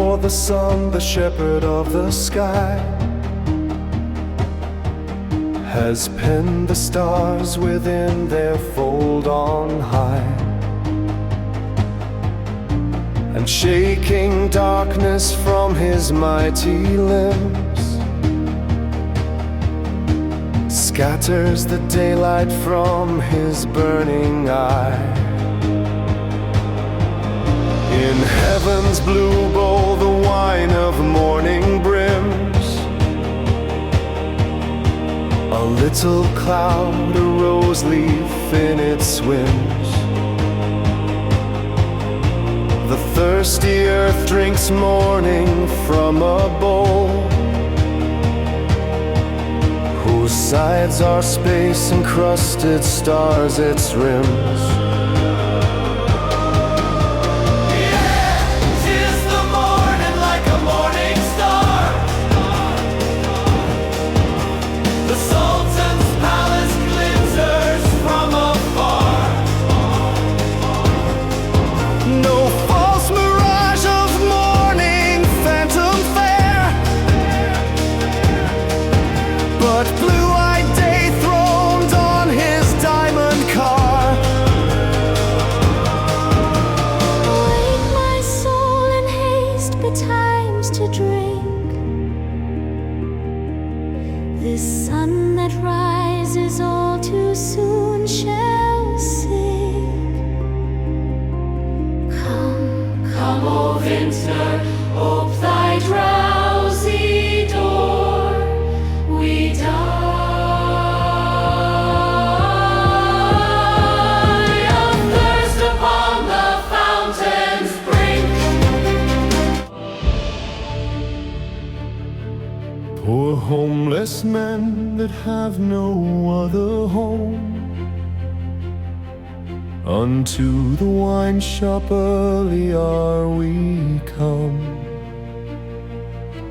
for the sun, the shepherd of the sky, has penned the stars within their fold on high, and shaking darkness from his mighty limbs, scatters the daylight from his burning eye. In heaven's blue bowl the wine of morning brims, a little cloud, a rose leaf in its swims. The thirsty earth drinks morning from a bowl, whose sides are space-encrusted stars its rims. This sun that rises all too soon shall sink. Come, come, O vintner, ope thy drowsy door. We die of thirst upon the fountain's brink. Poor homeless men that have no other home, unto the wine shop early are we come.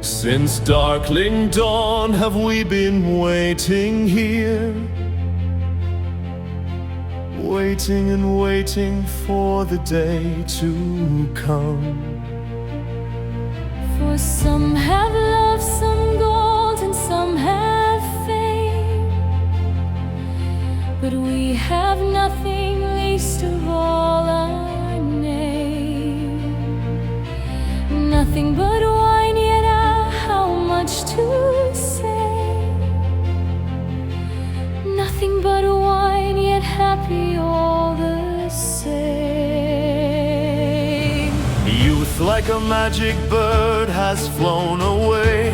Since darkling dawn have we been waiting here, waiting and waiting for the day to come. For some have love, some gold, and some have fame, but we have nothing, least of all our name. Nothing but wine, yet how much to say. Nothing but wine, yet happy all the same. Youth like a magic bird has flown away.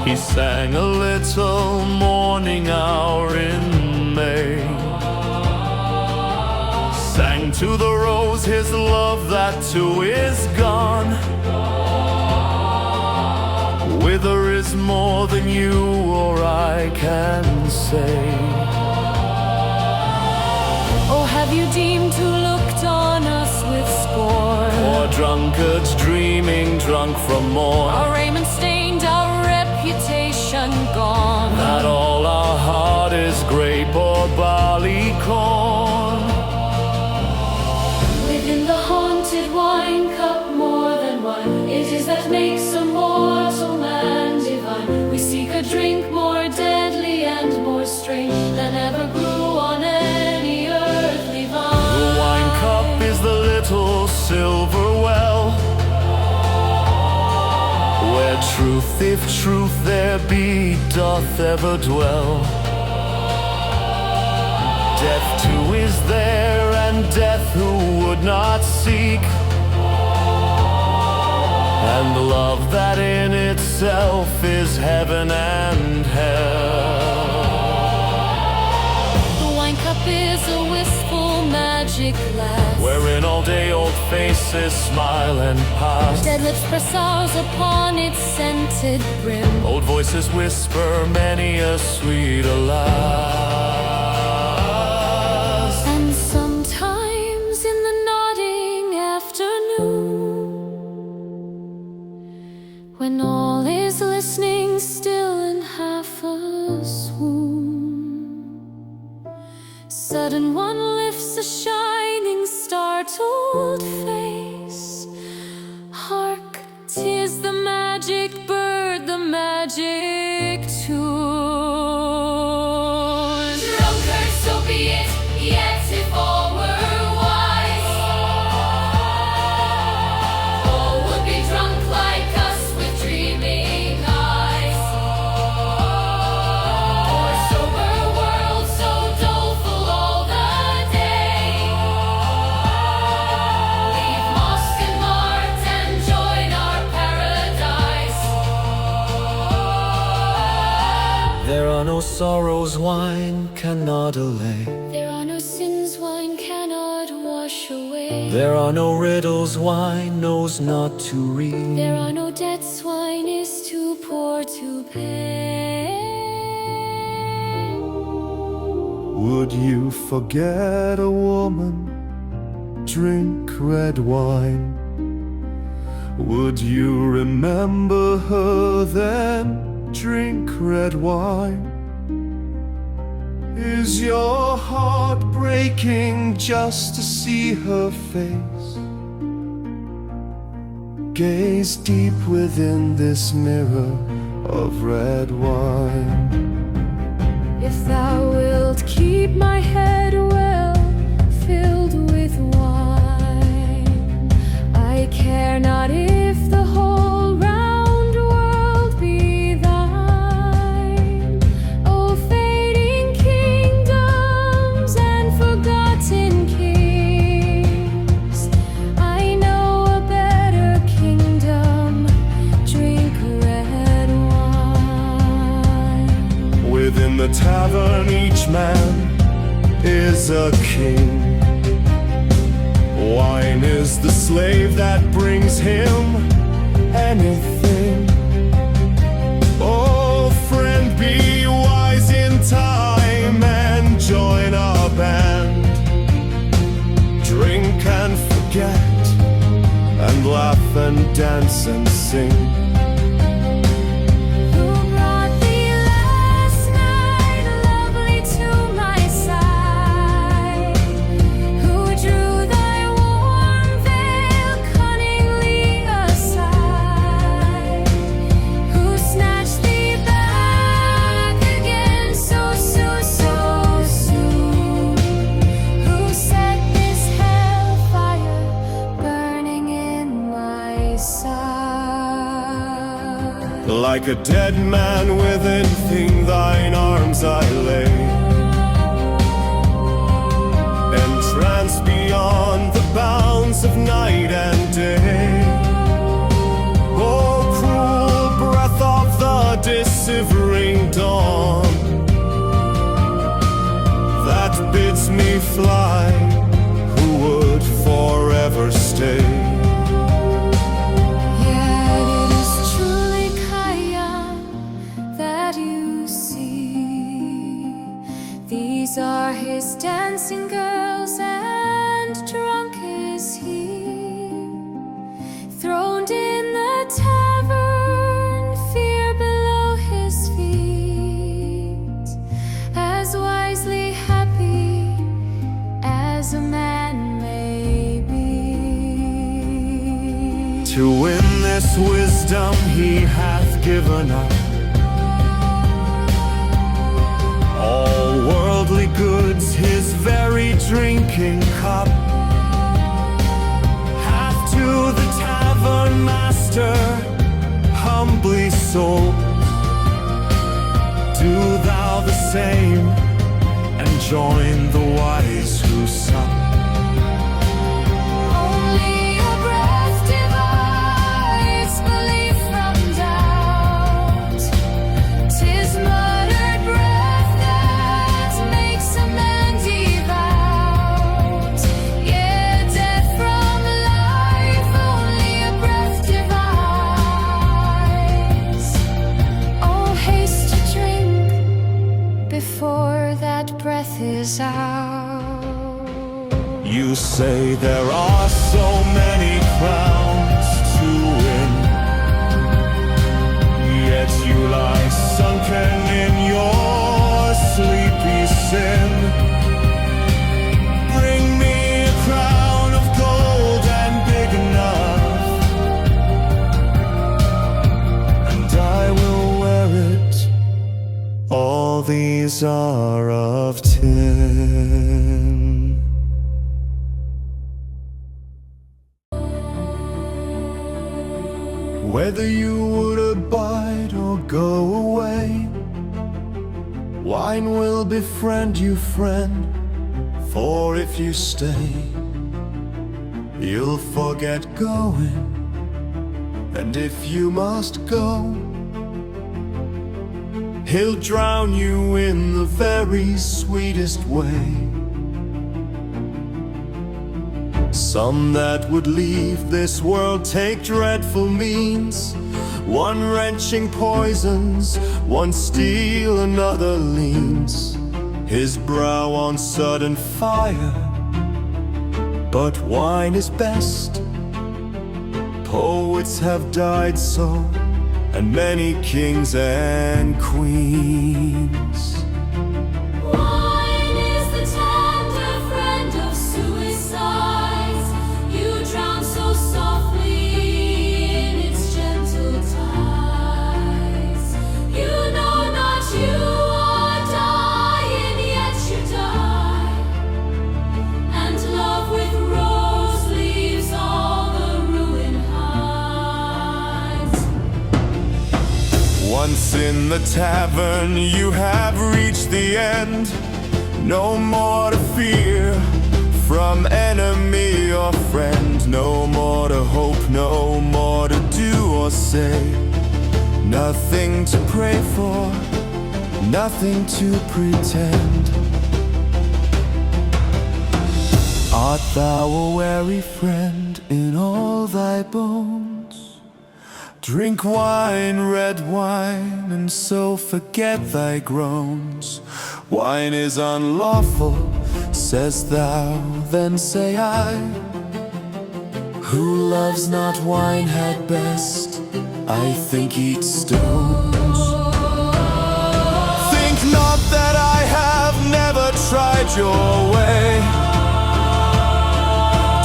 He sang a little morning hour in May, sang to the rose his love that too is gone. Whither is more than you or I can say. Oh, have you deemed who looked on us with scorn? Poor drunkards dreaming, drunk from morn, Our raiment stained, our reputation gone. that all our heart is grape or barley corn. Within the haunted wine cup more than one, it is that makes a mortal man divine. We seek a drink more deadly and more strange than ever grew on any earthly vine. The wine cup is the little silver well, where truth, if truth there be, doth ever dwell. Death too is there, and death who would not seek, and love that in itself is heaven and hell. The wine cup is a wistful magic glass, Wherein all day old faces smile and pass, dead lips press ours upon its scented brim. old voices whisper many a sweet alas. And sometimes in the nodding afternoon, when all is listening still in half a swoon, sudden one lifts a shining startled face magic tune. Drunkard, so be it, yet if all were wise, all would be drunk like us with dreaming eyes. Or sober world so doleful all the day, leave mosque and mart and join our paradise. There are no sorrows wine cannot allay. There are no sins wine cannot wash away. There are no riddles wine knows not to read. There are no debts wine is too poor to pay. Would you forget a woman? Drink red wine. Would you remember her then? Drink red wine. Is your heart breaking just to see her face? Gaze deep within this mirror of red wine. If thou wilt keep my head well filled with wine, I care not if the whole round world be thine. O fading kingdoms and forgotten kings, I know a better kingdom. Drink red wine. Within the tavern each man is a king. Wine is the slave that brings him anything. Oh friend, be wise in time and join our band. Drink and forget and laugh and dance and sing. Who brought thee last night lovely to my side? Who drew thy warm veil cunningly aside? Who snatched thee back again so soon, so soon? Who set this hellfire burning in my side? Like a dead man within thine arms I lay, entranced beyond the bounds of night and day. Oh, cruel breath of the dissevering dawn, that bids me fly, who would forever stay. Yet it is truly Gallienne that you see. These are his dancing girls, and drunk is he. Throned in the tavern, fear below his feet, as wisely happy as a man may be. To win this wisdom he hath given up all worldly goods, his very drinking cup. Hath to the tavern master humbly sold. Do thou the same and join the wise who sup. Only a breath divides belief from doubt. 'Tis muttered breath that makes a man devout. Yeah, death from life only a breath divides. Oh, haste to drink before that breath is out. You say there are so many crowns to win, yet you lie sunken in your sleepy sin. Bring me a crown of gold and big enough, and I will wear days are of tin. Whether you would abide or go away, wine will befriend you, friend. For if you stay, you'll forget going. And if you must go, he'll drown you in the very sweetest way. Some that would leave this world take dreadful means. One wrenching poisons, one steel, another leans his brow on sudden fire. But wine is best. Poets have died so, and many kings and queens. Wine is the tender friend of suicides. You drown so softly in its gentle tides. You know not you are dying, yet you die. And love with rose leaves all the ruin hides. Once in the tavern you have reached the end. No more to fear from enemy or friend. No more to hope, no more to do or say. Nothing to pray for, nothing to pretend. Art thou a weary friend in all thy bones? Drink wine, red wine, and so forget thy groans. Wine is unlawful, sayest thou, then say I. Who loves not wine had best, I think, eat stones. Think not that I have never tried your way.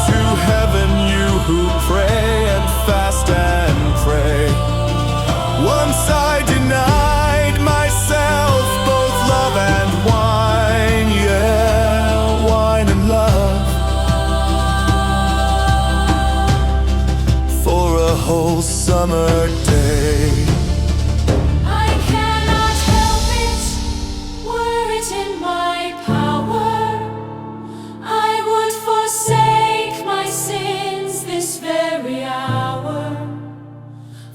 To heaven you who pray and fast and pray. Once I denied myself both love and wine, yeah, wine and love, for a whole summer day. I cannot help it, were it in my power, I would forsake my sins this very hour.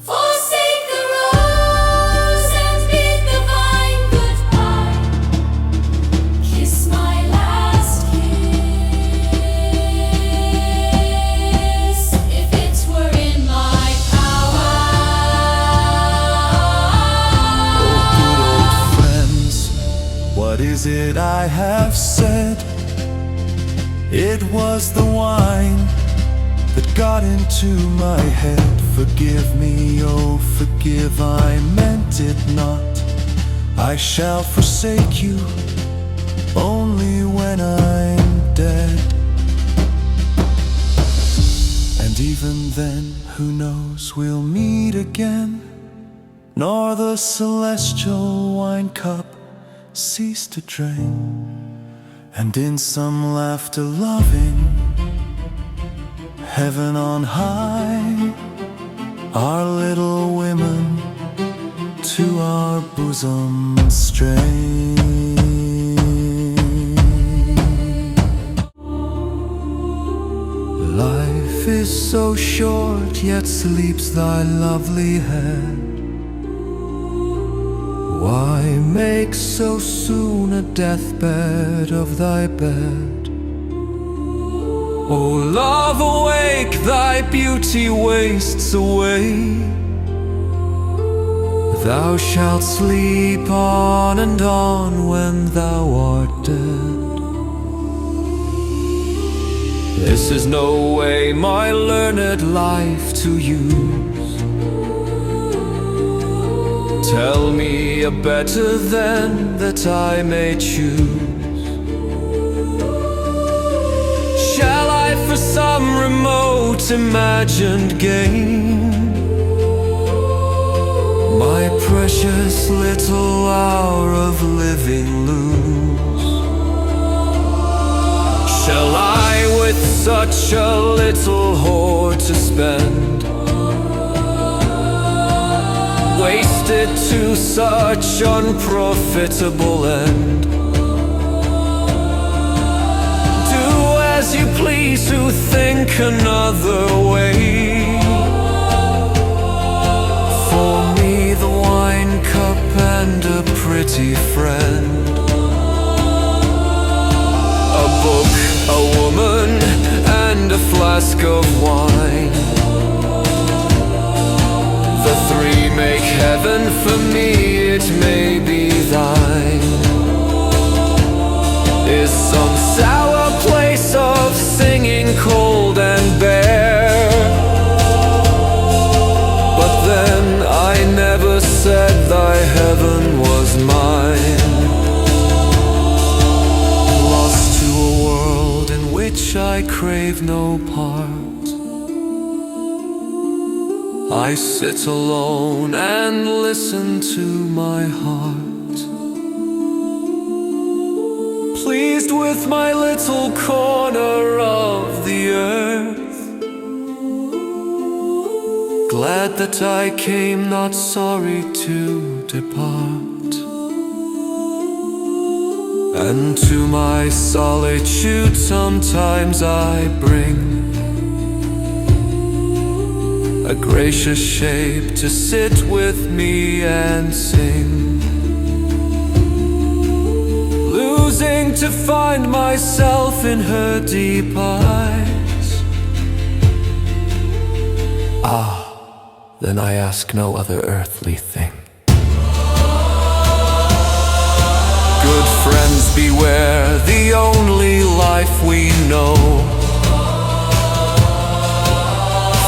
Forsake the rose and bid the vine goodbye. Kiss my last kiss, if it were in my power. Oh, good old friends, what is it I have said? It was the wine that got into my head. Forgive me, oh forgive, I meant it not. I shall forsake you only when I'm dead. And even then, who knows, we'll meet again, nor the celestial wine cup cease to drain. And in some laughter loving heaven on high, our little women to our bosom strain. Life is so short, yet sleeps thy lovely head. Why make so soon a deathbed of thy bed? Oh love, awake, thy beauty wastes away. Thou shalt sleep on and on when thou art dead. This is no way my learned life to use. Tell me a better then, that I may choose. Shall I for some remote imagined gain my precious little hour of living lose? Shall I with such a little hoard to spend, wasted to such unprofitable end? Do as you please who think another way. For me the wine cup and a pretty friend, a book, a woman, and a flask of wine. The three make heaven, for me it may be thine. Is some sour place of singing cold and bare, but then I never said thy heaven was mine. Lost to a world in which I crave no part, I sit alone and listen to my heart, pleased with my little corner of the earth, glad that I came, not sorry to depart. And to my solitude sometimes I bring a gracious shape to sit with me and sing, losing to find myself in her deep eyes. Ah, then I ask no other earthly thing. Good friends beware, the only life we know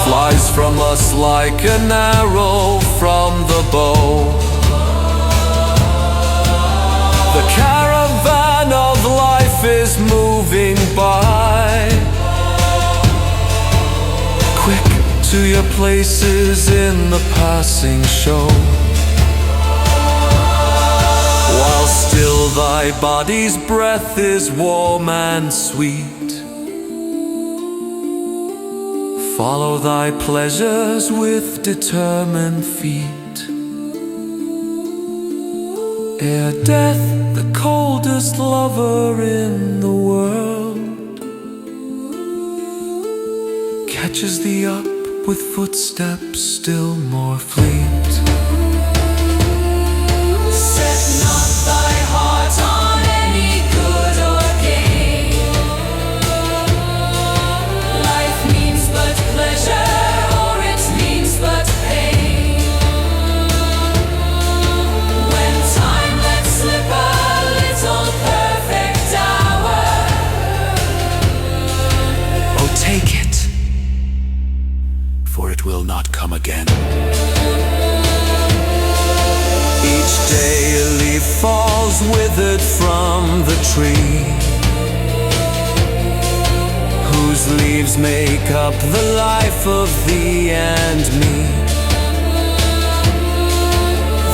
flies from us like an arrow from the bow. The caravan of life is moving by. Quick to your places in the passing show, while still thy body's breath is warm and sweet. Follow thy pleasures with determined feet, ere death, the coldest lover in the world, catches thee up with footsteps still more fleet. Set not thy heart on any good or gain. Life means but pleasure, or it means but pain. When time lets slip a little perfect hour, Oh, take it, for it will not come again. Each day a leaf falls withered from the tree, whose leaves make up the life of thee and me.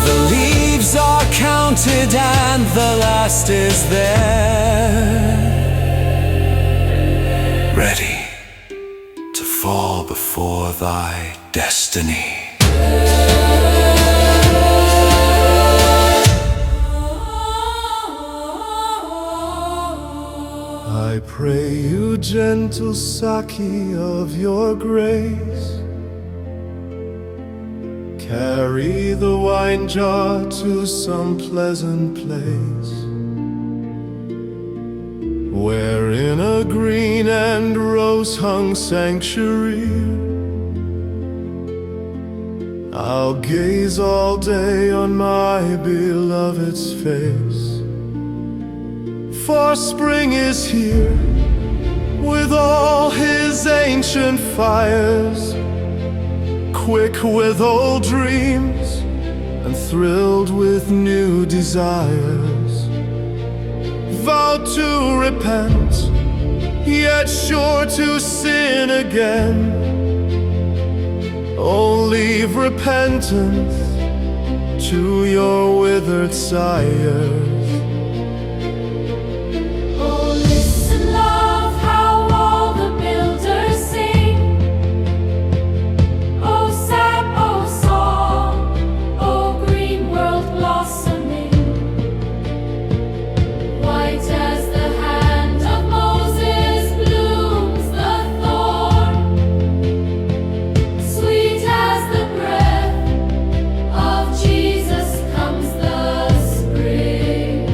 The leaves are counted and the last is there, ready to fall before thy destiny. I pray you, gentle Saki of your grace, carry the wine jar to some pleasant place, where in a green and rose-hung sanctuary I'll gaze all day on my beloved's face. For spring is here, with all his ancient fires, quick with old dreams and thrilled with new desires. Vow to repent, yet sure to sin again. Oh, leave repentance to your withered sires. Oh, listen, love, how all the builders sing. Oh, sap, oh, song, oh, green world blossoming. White as the hand of Moses blooms the thorn. Sweet as the breath of Jesus comes the spring.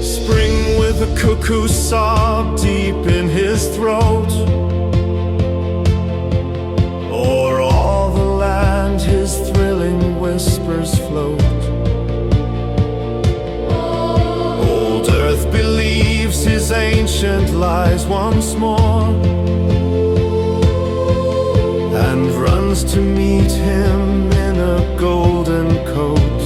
Spring with a cuckoo sob deep in his throat. O'er all the land his thrilling whispers float. Old earth believes his ancient lies once more, and runs to meet him in a golden coat.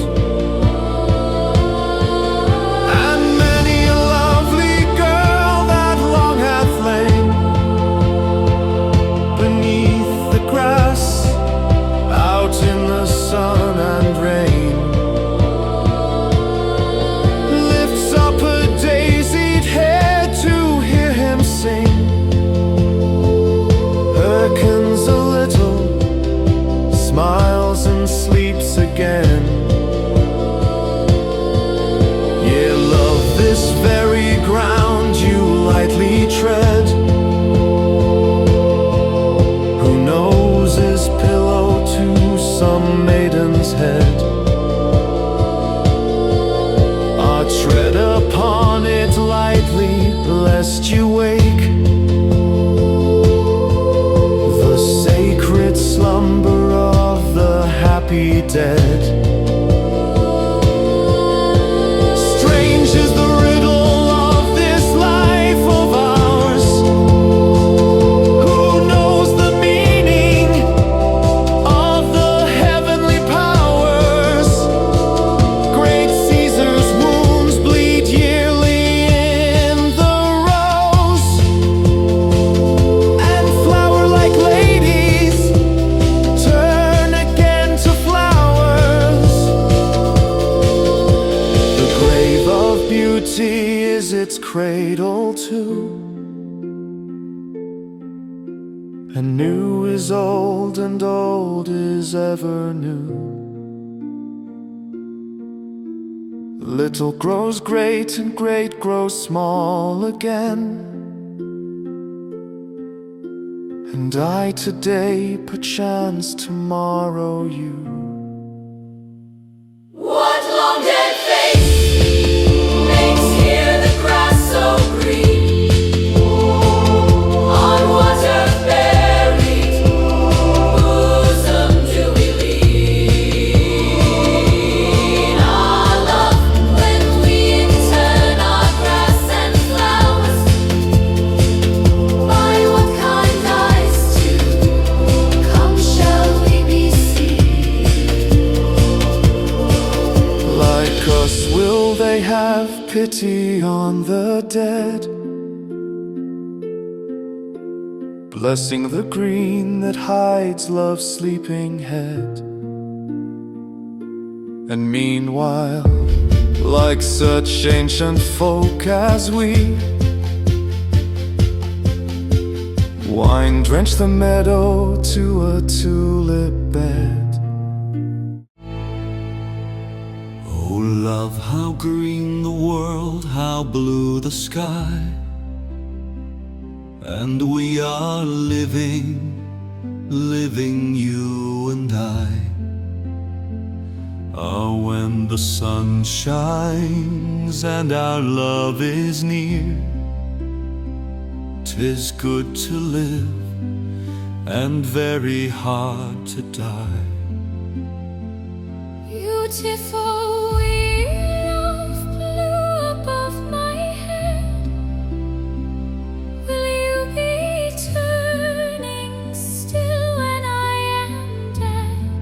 And many a lovely girl that long hath lain beneath the grass, out in the sun and rain, lifts up a daisied head to hear him sing, hearkens a little, smiles and sleeps again. Ye love this very ground you lightly tread. Who knows is pillow to some maiden's head? Ah, tread upon it lightly, lest you wake the sacred slumber of the happy dead. Strange is the riddle of this life of ours. Who knows the meaning of the heavenly powers? Great Caesar's wounds bleed yearly in the rose, and flower-like ladies turn again to flowers. The grave of beauty is its cradle too, and new is old and old is ever new. Little grows great and great grows small again, and I today, perchance tomorrow you. What long dead face makes here the grass so green? On what earth buried bosom do we lean? Our love, when we intern our grass and flowers, by what kind eyes to come shall we be seen? Like us, will they have pity on the dead, blessing the green that hides love's sleeping head? And meanwhile, like such ancient folk as we, wine drench the meadow to a tulip bed. Oh love, how green the world, how blue the sky, and we are living, you and I. Ah, when the sun shines and our love is near, 'tis good to live and very hard to die. Beautiful wheel of blue above my head, will you be turning still when I am dead?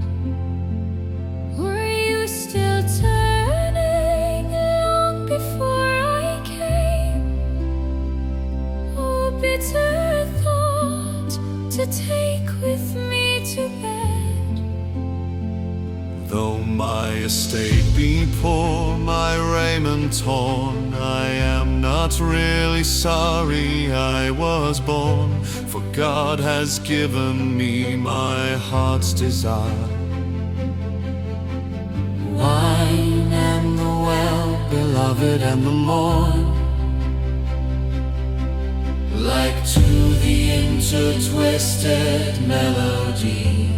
Were you still turning long before I came? Oh, bitter thought to take with me to bed. estate be poor, my raiment torn, I am not really sorry I was born, for God has given me my heart's desire. Wine and the well-beloved and the morn, like to the intertwisted melody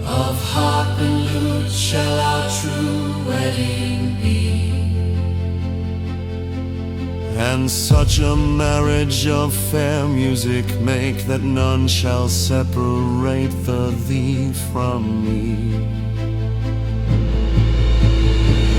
of harp and lute shall our true wedding be. And such a marriage of fair music make that none shall separate the thee from me.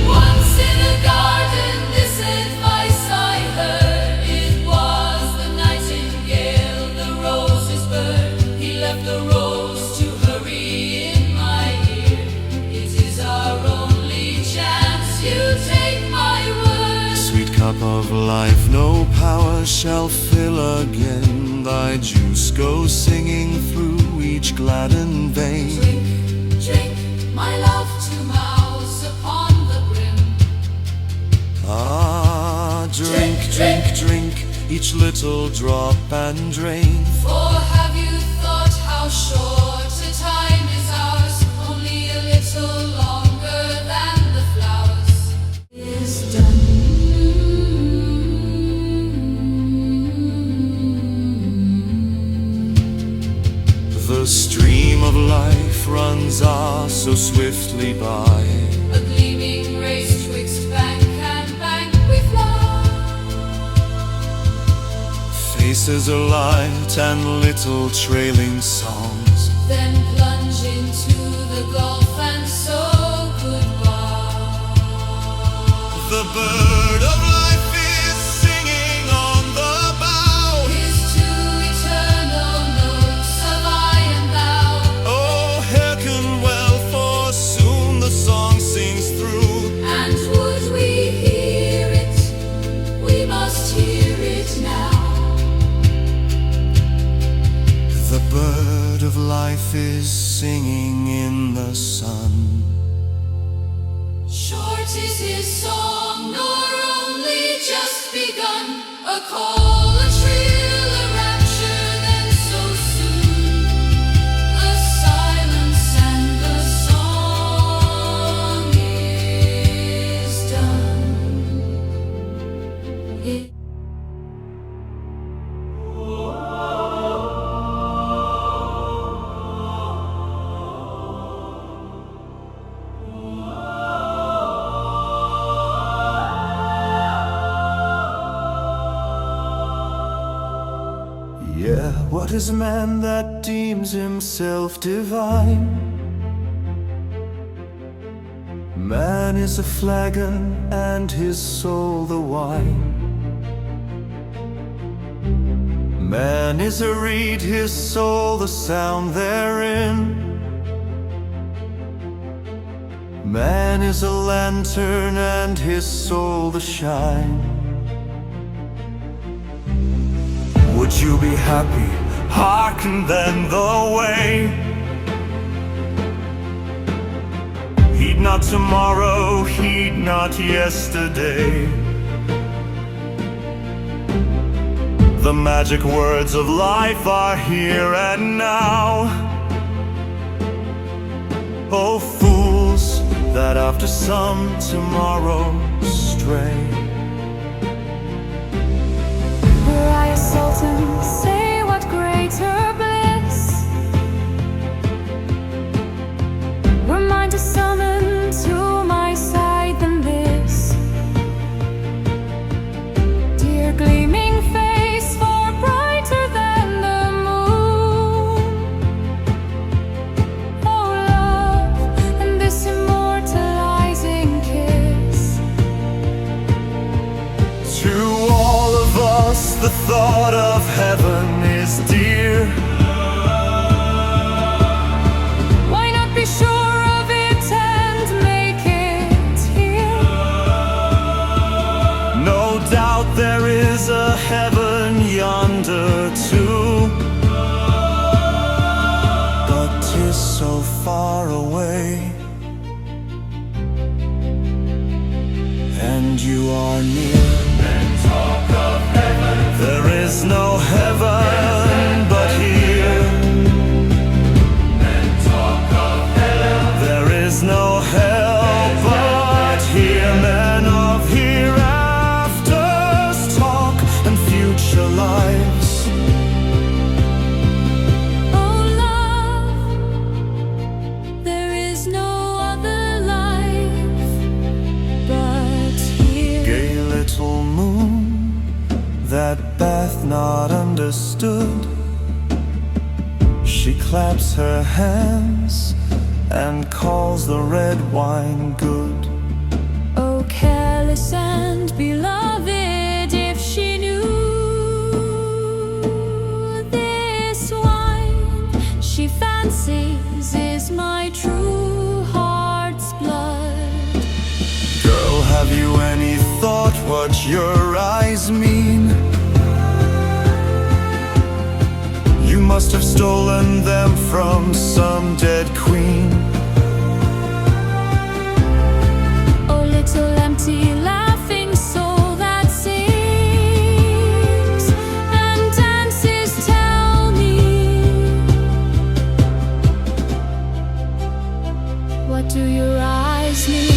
Once in a garden this advice I heard, it was the nightingale, the roses bird. He left the rose to hurry in my ear. It is our only chance, you take my word. Sweet cup of life no power shall fill again, thy juice goes singing through each gladdened vein. Drink, drink, my love, two mouths upon the brim. Ah, drink, drink, drink, each little drop and drain. For have you thought how short a time is ours? Only a little longer than the flowers is done. The stream of life runs so swiftly by. A gleaming race twixt bank and bank we fly. Faces are light and little trailing songs, Then plunge into the gulf and so goodbye. the bird of life is singing on the bough. His two eternal notes of I and thou. Oh, hearken well, for soon the song sings through. And would we hear it, we must hear it now. The bird of life is singing in the sun. Short is his song, nor only just begun. A call, a trill, a rapture, then so soon a silence and the song is done. Yeah, what is man that deems himself divine? Man is a flagon and his soul the wine. Man is a reed, his soul the sound therein. Man is a lantern and his soul the shine. Would you be happy? Hearken then the way. Heed not tomorrow, heed not yesterday. The magic words of life are here and now. Oh, fools that after some tomorrow stray. Rubaiyat Sultan, say what greater bliss were mine to summon to my side than this. Dear gleaming face, far brighter than the moon. Oh love, and this immortalizing kiss. To all of us the thought of heaven is dear. Why not be sure of it and make it here? No doubt there is a heaven yonder too, but 'tis so far away. lives. Oh love, there is no other life but here. Gay little moon that Beth not understood, she claps her hands and calls the red wine good. Oh careless and beloved, if she knew this wine she fancies is my true heart's blood. Girl, have you any thought what your eyes mean? You must have stolen them from some dead queen. Oh little empty laughing soul that sings and dances, tell me, what do your eyes mean?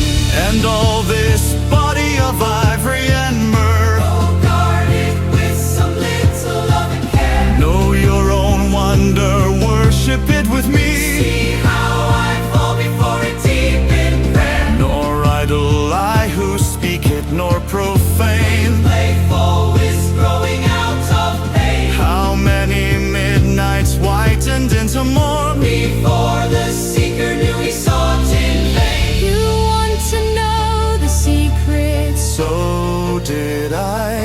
And all this body of ivory and myrrh, Oh, guard it with some little love and care. know your own wonder, worship it with me. See how I fall before it deep in prayer. Nor idle I who speak it, nor profane. Playful is growing out of pain. How many midnights whitened into morn Before the seeker knew he sought in vain. You want to know the secret, so did I.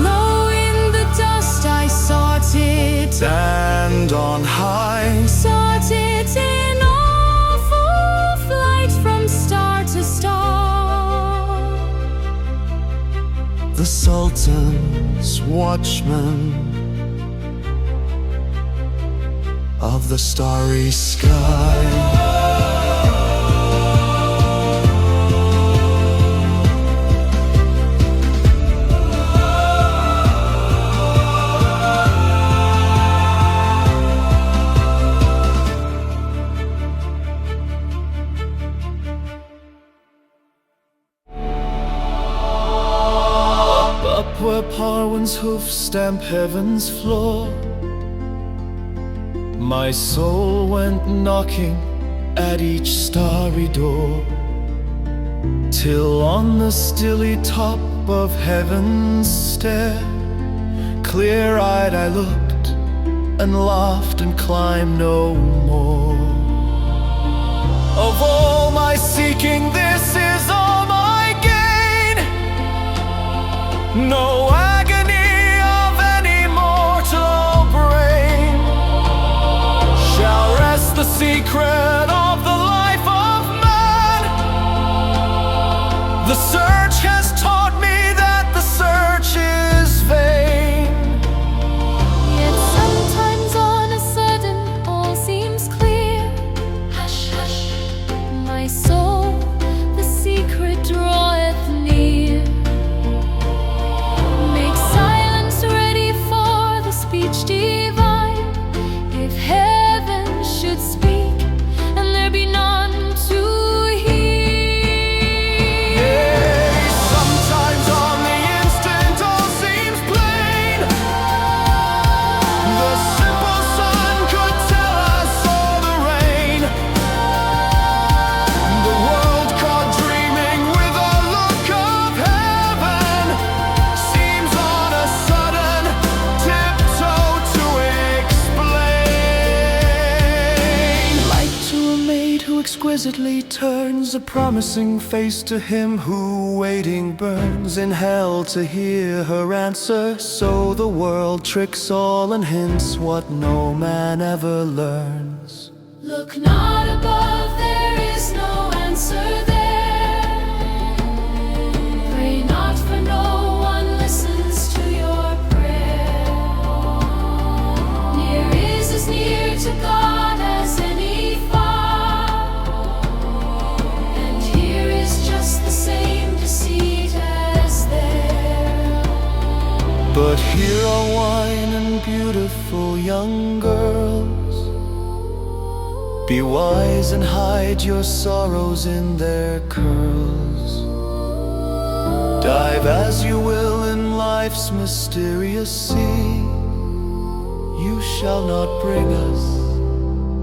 low in the dust I sought it, And on high, sought it in awful flight from star to star. the Sultan's watchman of the starry sky. Up where Parwan's hoofs stamp heaven's floor, my soul went knocking at each starry door, till on the stilly top of heaven's stair, clear-eyed I looked and laughed and climbed no more. Of all my seeking, this is all my gain. No agony of any mortal brain shall rest the secret of the life of man. The search has taught me that the search is vain. Yet sometimes on a sudden all seems clear. Hush, hush, my soul, the secret draweth near. Make silence ready for the speech divine. If heaven should speak and there be none to hear. Sometimes on the instant all seems plain. The simple sun could tell us all the rain. The world caught dreaming with a look of heaven seems on a sudden tiptoe to explain. Like to a maid who exquisitely turns a promising face to him who waiting burns in hell to hear her answer. So the world tricks all and hints what no man ever learns. Look not above, there is no answer there. Pray not, for no one listens to your prayer. Near is as near to God as any far. And here is just the same deceit as there. But here are wine and beautiful young girls. Be wise and hide your sorrows in their curls. Dive as you will in life life's mysterious sea, you shall not bring us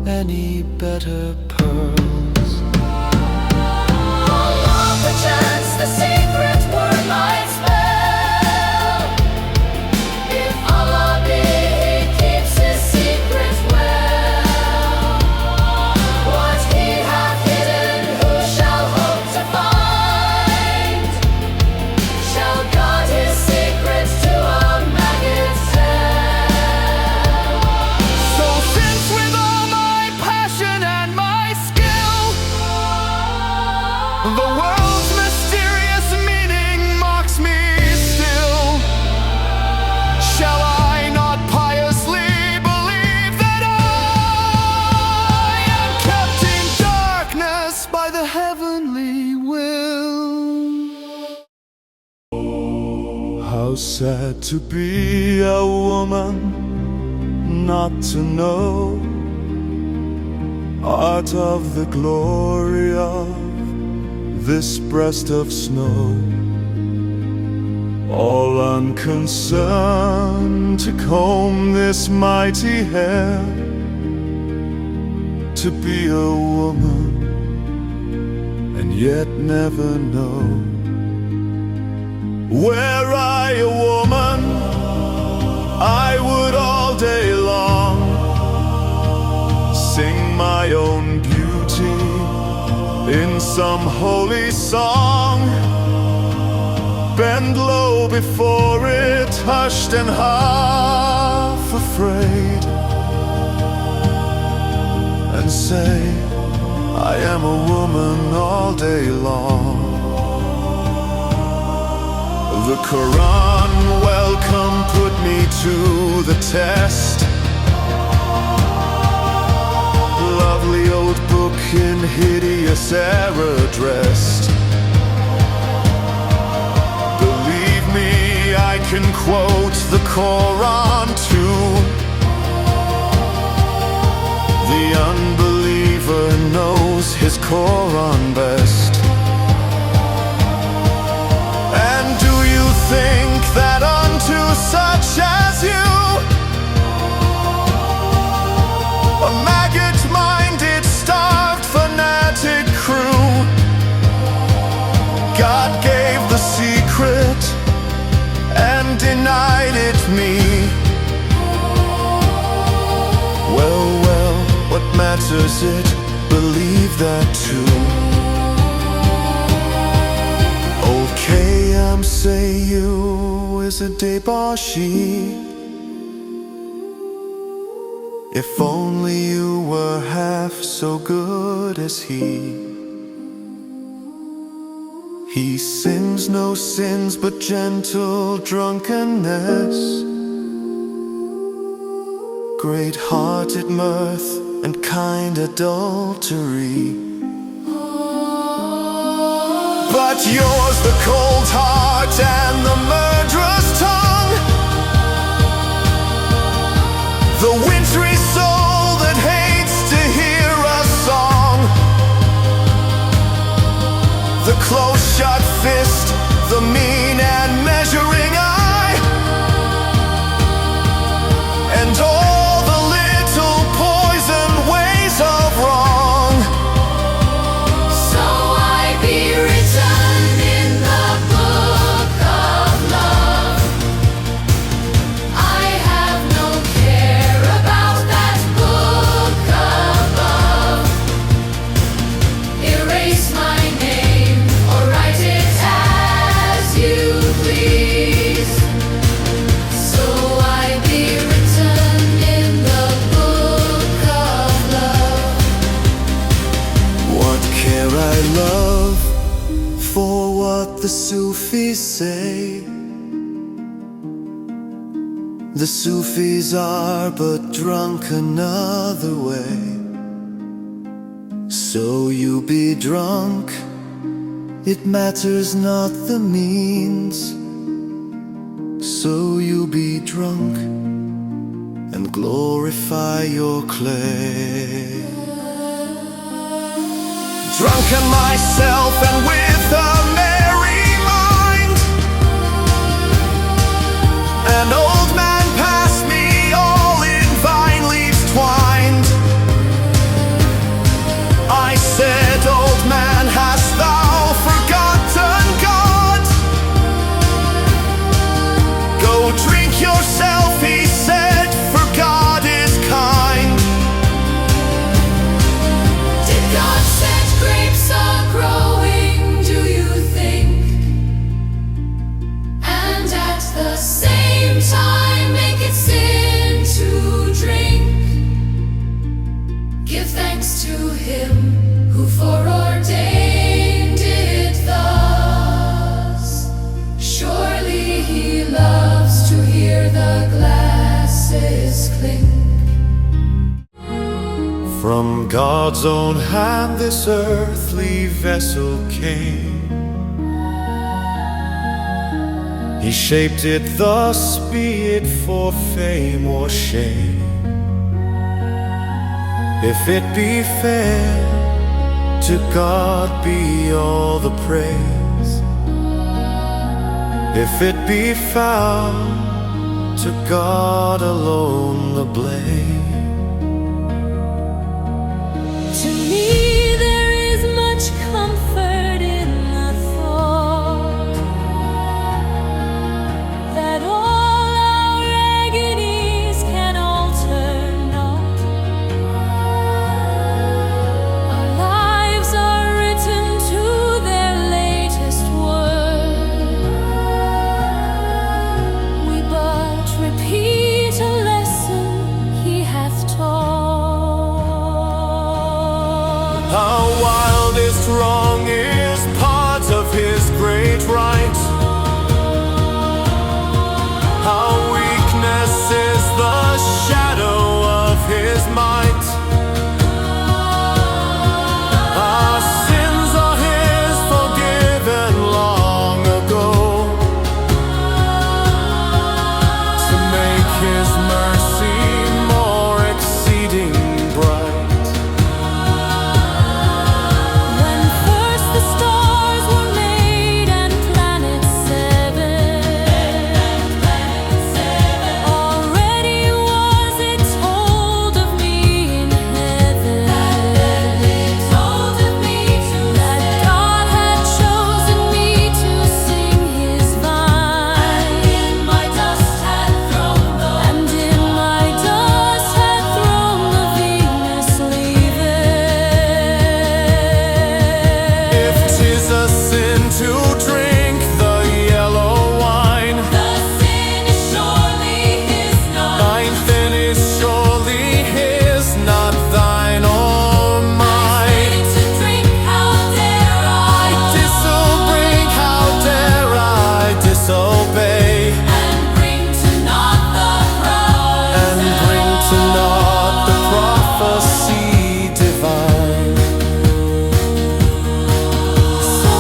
any better pearls. All of the chance the secret word might spell. If Allah be, He keeps His secret well. What He hath hidden, who shall hope to find? Shall God His secrets to a maggot tell? So since with all my passion and my skill, the world's mysterious meaning mocks me still, shall I not piously believe that I am kept in darkness by the heavenly will? How sad to be a woman, not to know aught of the glory of this breast of snow, all unconcerned to comb this mighty hair, to be a woman and yet never know. Were I a woman, I would all day long sing my own beauty in some holy song, bend low before it, hushed and half afraid, and say, I am a woman all day long. The Quran welcome put me to the test. Lovely old book in hideous error dressed. Believe me, I can quote the Quran too. The unbeliever knows his Quran best. And do you think that unto such as you, a maggot-minded, starved, fanatic crew, God gave the secret and denied it me? Well, well, what matters it? Believe that too. Okay, I'm say you is a debauchee. If only you were half so good as he. He sins no sins but gentle drunkenness, great-hearted mirth and kind adultery. But yours the cold heart and the murderous tongue, the wintry soul that hates to hear a song, the close-shut fist, the mean and measuring eye, and all the little poison ways of wrong. So I be written in the book of love. I have no care about that book above. Erase my name or write it as you please. So I be written in the book of love. What care I love for what the Sufis say? The Sufis are but drunk another way. So you be drunk, it matters not the means. So you be drunk and glorify your clay. Drunken myself and with a merry mind, God's own hand this earthly vessel came. He shaped it thus, be it for fame or shame. If it be fair, to God be all the praise. If it be foul, to God alone the blame. To me there is much comfort in the thought that all our agonies can alter not. Our lives are written to their latest word. We but repeat a lesson he hath taught. How wildest wrong is part of his great right. How weakness is the shadow of his might. Our sins are his, forgiven long ago, to make his mercy more exceeding bright. When first the stars were made and planets seven, already was it told of me in heaven, that God had chosen me to sing his vine, and in my dust had thrown the Venus leaven. If 'tis a sin to drink the yellow wine, The sin is surely his, not thine sin is surely his, not thine or mine. to drink. How dare I Disobey, how dare I disobey, and bring to naught the and bring to naught the prophecy divine. So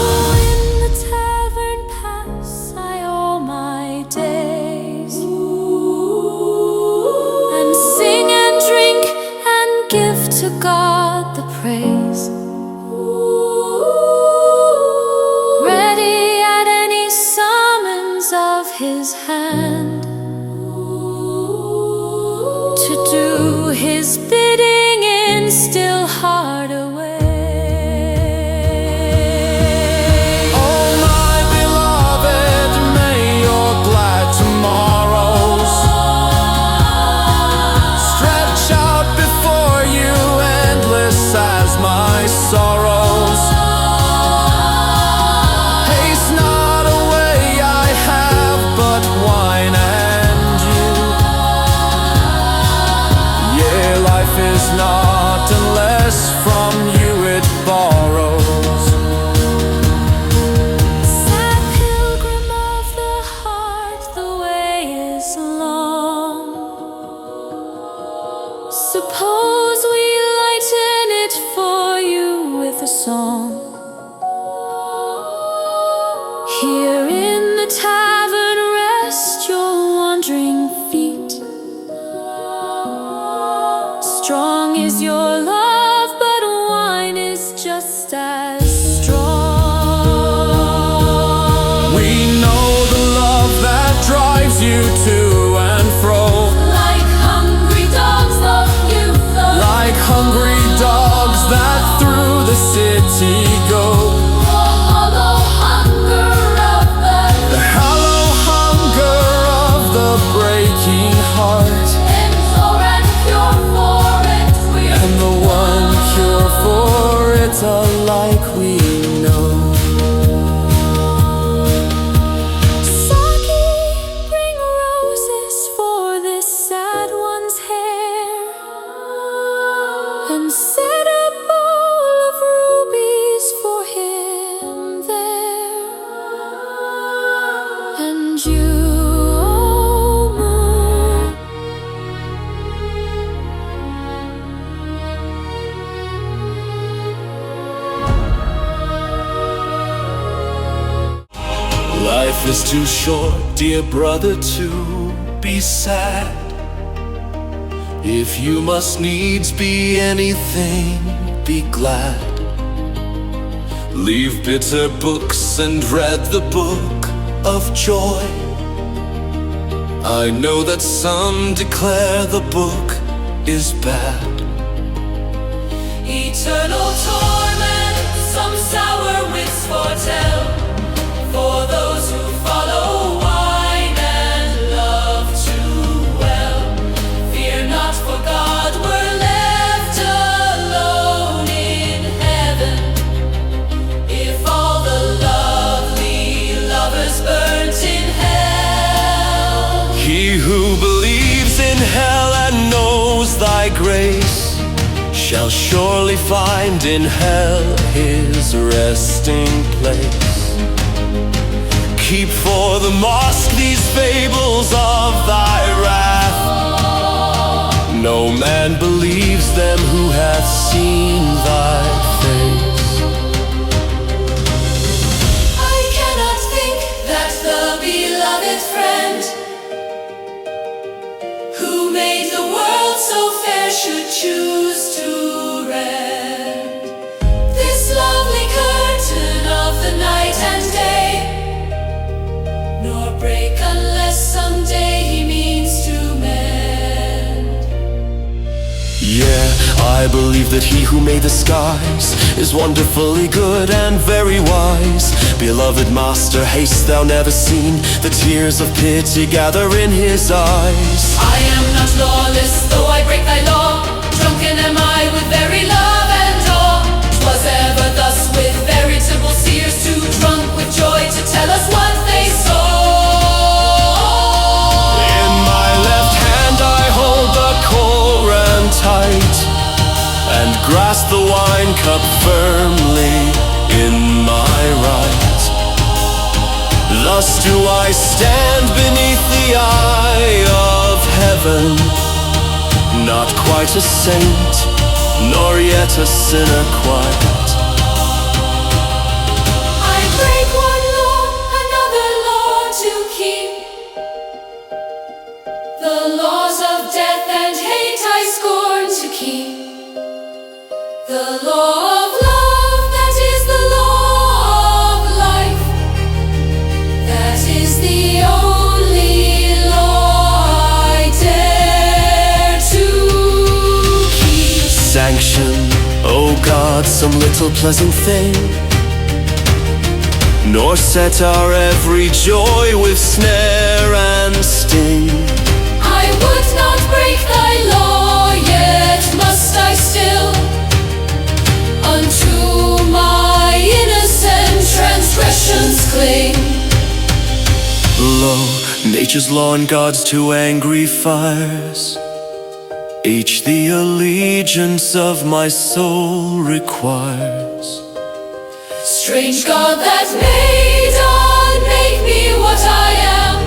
in the tavern pass I all my days, and sing and drink and give to God the praise. Ready at any summons of his hand, to do his bidding in still harder way. Oh my beloved, may your glad tomorrows stretch out before you, endless as my sorrows. Haste not away, I have but wine and you. Yea, life is not unless from you it borrows. Sad pilgrim of the heart, the way is long. Suppose we lighten it for you with a song. Here in the tavern rest your wandering feet. Strong is your love, but wine is just as strong. We know the love that drives you to and fro, Like hungry dogs love you flow. like hungry dogs that through the city go. The hollow hunger of The hollow hunger of the breaking heart, implore and cure for it weary. and the too short, dear brother, to be sad. If you must needs be anything, be glad. Leave bitter books and read the book of joy. I know that some declare the book is bad. Eternal torment, some sour wits foretell, for those who follow wine and love too well. Fear not, for God were left alone in heaven, if all the lovely lovers burnt in hell. He who believes in hell and knows thy grace shall surely find in hell his resting place. Keep for the mosque these fables of thy wrath. No man believes them who hath seen thy face. I cannot think that the beloved friend who made the world so fair should choose to rend this lovely curtain of the night and day, nor break unless someday he means to mend. Yeah, I believe that he who made the skies is wonderfully good and very wise. Beloved Master, hast thou never seen the tears of pity gather in his eyes? I am not lawless, though I break thy law. Drunken am I with very love and awe. 'Twas ever thus with veritable seers, too drunk with joy to tell us what they saw. In my left hand I hold the Koran tight, and grasp the wine cup firmly in my right. Thus do I stand beneath the eye of heaven, not quite a saint, nor yet a sinner quite. I break one law, another law to keep. The laws of death and hate I scorn to keep. The law of love, that is the law of life. That is the only law I dare to keep. Sanction, O God, some little pleasant thing, nor set our every joy with snare and sting. I would not break thy law, yet must I still unto my innocent transgressions cling. Lo, nature's law and God's two angry fires, each the allegiance of my soul requires. Strange God that made unmake me what I am,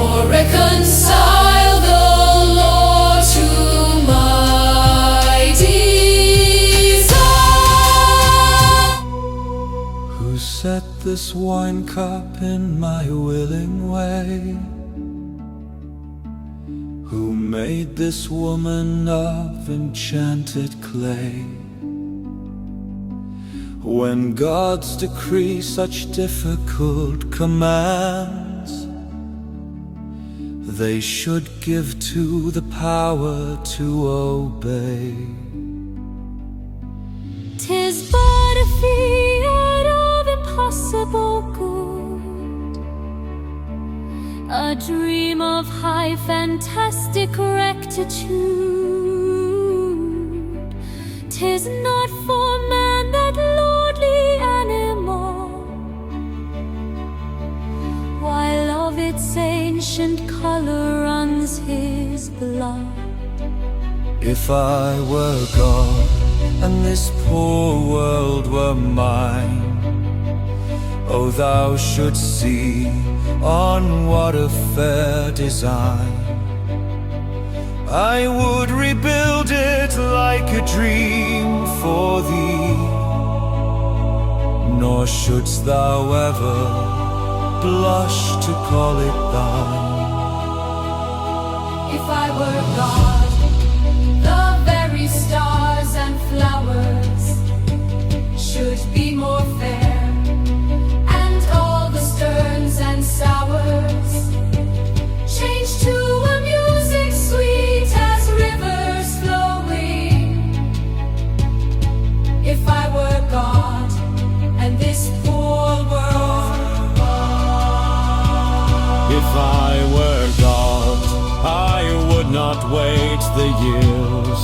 or reconcile the law to my desire. Who set this wine cup in my willing way? Who made this woman of enchanted clay? When gods decree such difficult commands, they should give to the power to obey. 'Tis but a fiat of impossible good, a dream of high fantastic rectitude. 'Tis not for man that lordly animal, while of its ancient color runs his blood. If I were God and this poor world were mine, oh, thou shouldst see on what a fair design I would rebuild it like a dream for thee. Nor shouldst thou ever blush to call it thine. If I were God, the very stars and flowers should be more fair, and all the sterns and sours change to a music sweet as rivers flowing. If I were God, and this poor world, If I were God, I would not wait the years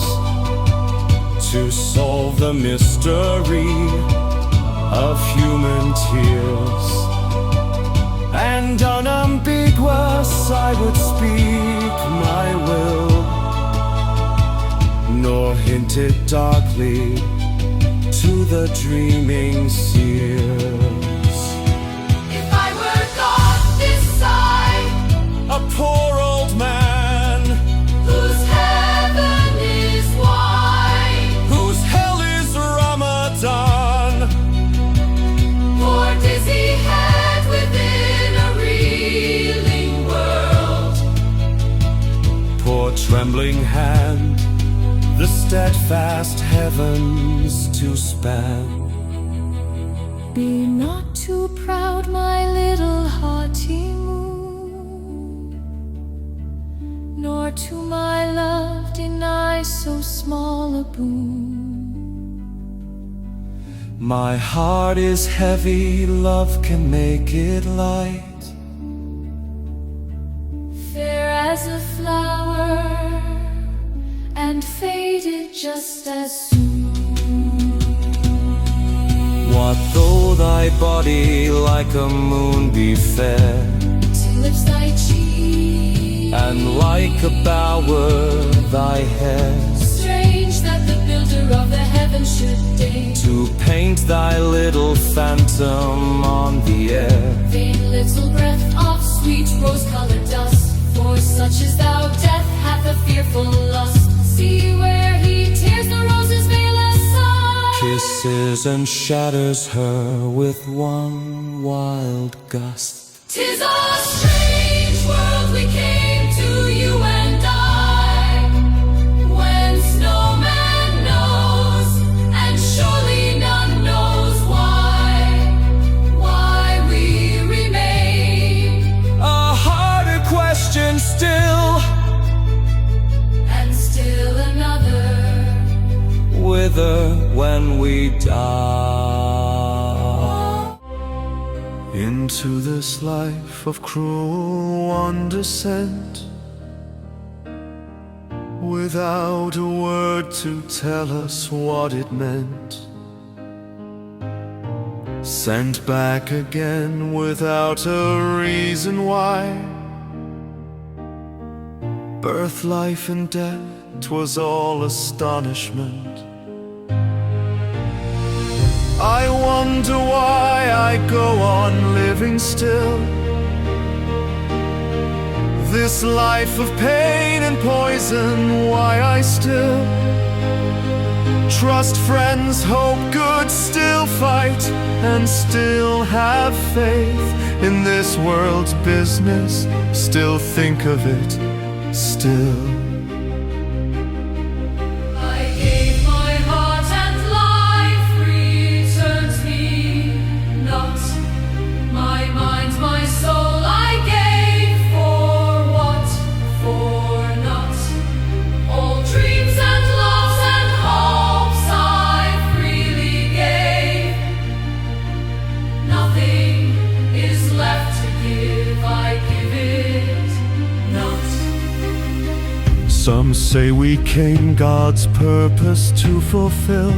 to solve the mystery of human tears. And unambiguous I would speak my will, nor hint it darkly to the dreaming seers. if I were God this side, A poor old man whose heaven is wine, whose hell is Ramadan, poor dizzy head within a reeling world, poor trembling hand, the steadfast heavens to span. Be not too proud, my little haughty moon, nor to my love deny so small a boon. My heart is heavy, love can make it light. Fair as a flower, and faded just as soon. What though thy body like a moon be fair, to lips thy cheek, and like a bower thy hair, strange that the builder of the heavens should deign to paint thy little phantom on the air. vain little breath of sweet rose-colored dust. For such as thou, death hath a fearful lust. See where he tears the rose's veil aside, Kisses and shatters her with one wild gust. 'Tis a strange world we came to, you and I, whence no man knows, and surely none knows why we remain. A harder question still, And still another, whither when we die? Into this life of cruel wonder sent, without a word to tell us what it meant. Sent back again without a reason why. Birth, life, and death, 'twas all astonishment. I wonder why I go on living still, this life of pain and poison, why I still trust friends, hope good, still fight, and still have faith in this world's business, still think of it, still. I gave my heart and life returns me not. My mind, my soul I gave for what? For not. All dreams and loves and hopes I freely gave. Nothing is left to give, I give it not. Some say we came God's purpose to fulfill.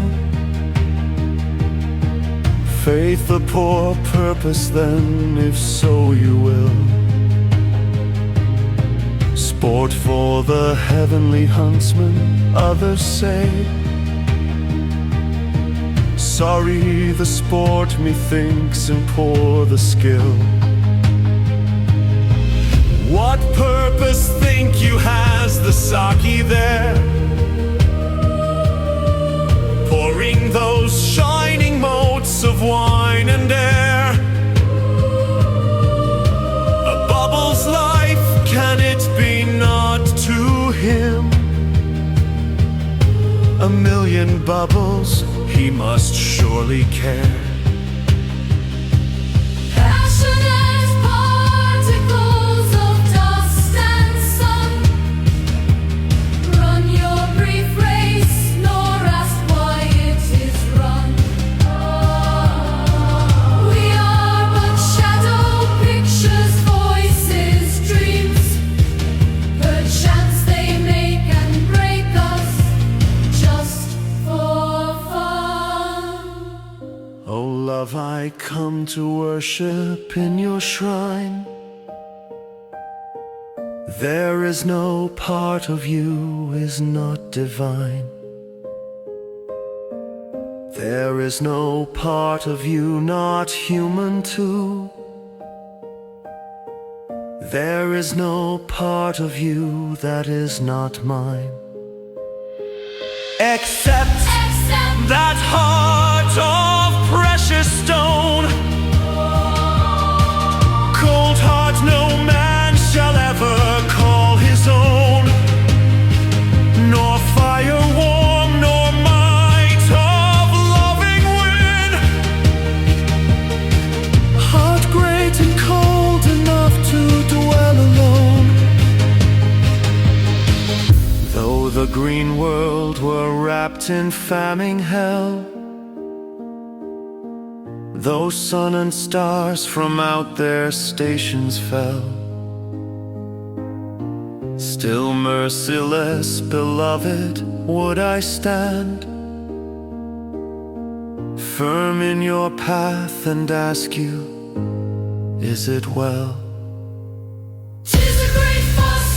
Faith a poor purpose then, if so you will. Sport for the heavenly huntsman, others say. Sorry the sport methinks and poor the skill. What purpose think you has the sake there? Pouring those shining motes of wine and air. a million bubbles, he must surely care. Passionate particles of dust and sun, run your brief race, nor ask why it is run. We are but shadow pictures, voices, dreams. Perchance they make and break us just for fun. Oh love, I come to worship in your shrine. There is no part of you is not divine. There is no part of you not human too. There is no part of you that is not mine. Except that heart of precious stone, cold heart no man shall ever call his own, nor fire warm, nor might of loving wind. Heart great and cold enough to dwell alone. Though the green world were wrapped in famine hell, though sun and stars from out their stations fell, still merciless, beloved, would I stand firm in your path and ask you, is it well? 'Tis a great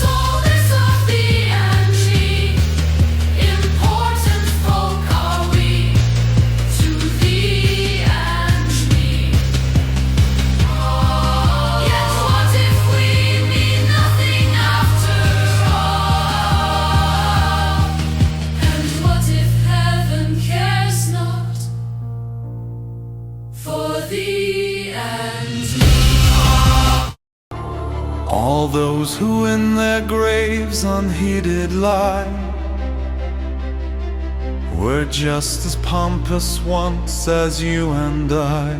solace of the Angie. Important folk are we to thee and me. Yet what if we mean nothing after all? And what if heaven cares not for thee and me? All those who in their graves unheeded lie were just as pompous once as you and I.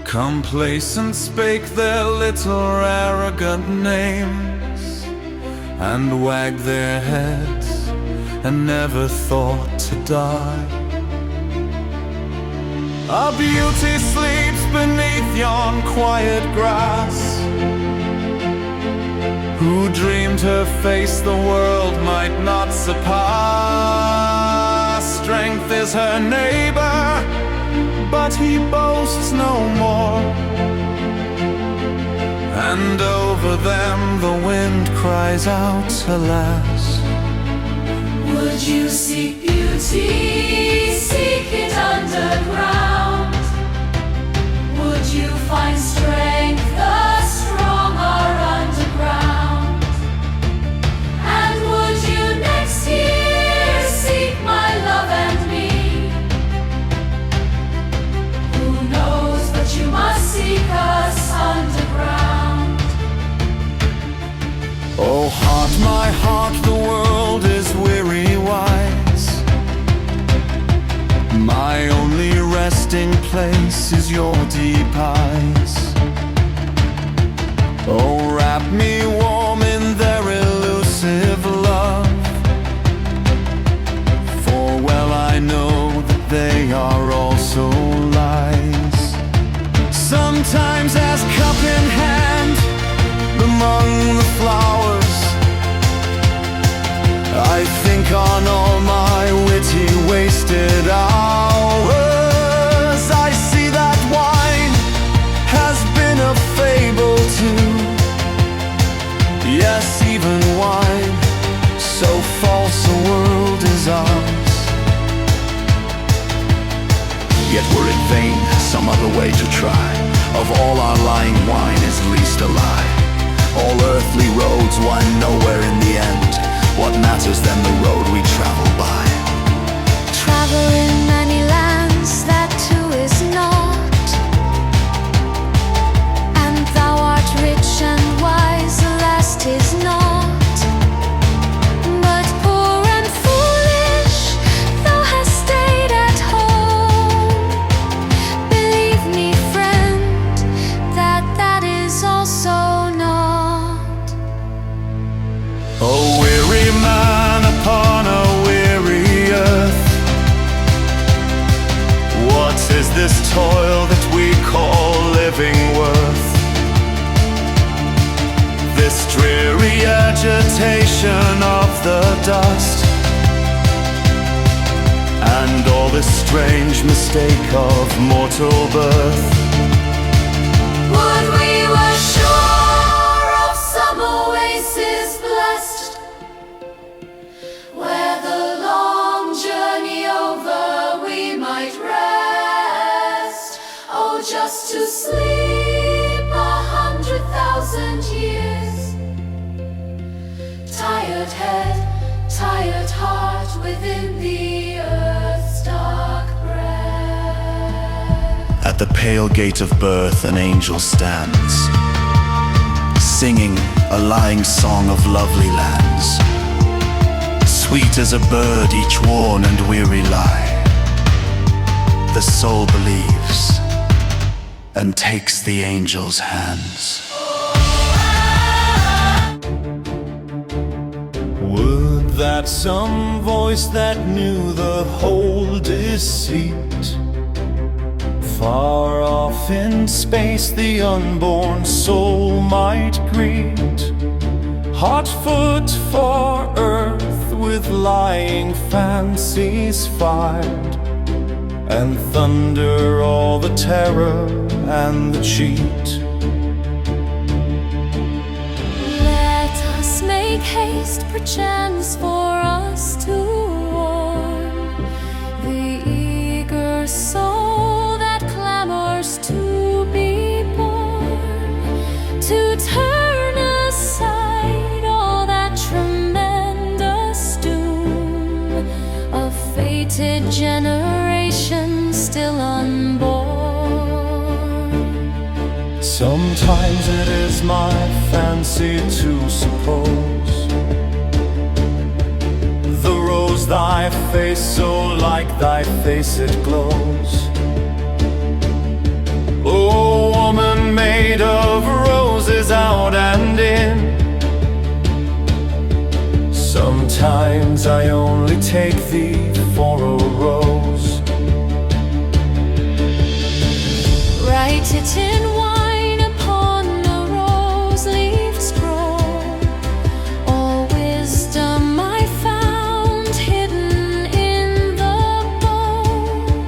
Complacent spake their little arrogant names, and wagged their heads, and never thought to die. A beauty sleeps beneath yon quiet grass, who dreamed her face the world might not surpass. Strength is her neighbor, but he boasts no more, and over them the wind cries out, alas. Would you seek beauty? Seek it underground. Would you find strength? The strong are underground. And would you next year seek my love and me? Who knows, but you must seek us underground. Oh heart, my heart, the world is weary wise. My only resting place is your deep eyes. Oh wrap me warm in their elusive love, for well I know that they are also lies. Sometimes as cup in hand among the flowers, I think on all my witty wasted hours. I see that wine has been a fable too. Yes, even wine, so false a world is ours. Yet were it vain some other way to try, of all our lying wine is least a lie. All earthly roads wind nowhere in the end. What matters then the road we travel by? Travel in many lands, that too is not. And thou art rich and wise, the last is not. But poor and foolish toil that we call living worth. This dreary agitation of the dust, and all this strange mistake of mortal birth. Would we were sure of some oasis blessed, where the long journey over we might rest. Oh, just to sleep 100,000 years. Tired head, tired heart within the earth's dark breast. At the pale gate of birth an angel stands, singing a lying song of lovely lands. Sweet as a bird each worn and weary lie, the soul believes and takes the angel's hands. Would that some voice that knew the whole deceit, far off in space the unborn soul might greet. Hot foot for earth with lying fancies fired, and thunder all the terror and the cheat. Let us make haste, perchance for us to warn the eager soul that clamors to be born, to turn aside all that tremendous doom of fated generations still unborn. Sometimes it is my fancy to suppose the rose thy face so like thy face it glows. Oh, woman made of roses out and in, sometimes I only take thee for a rose. Write it in wine upon a rose leaf scroll. All wisdom I found hidden in the bowl.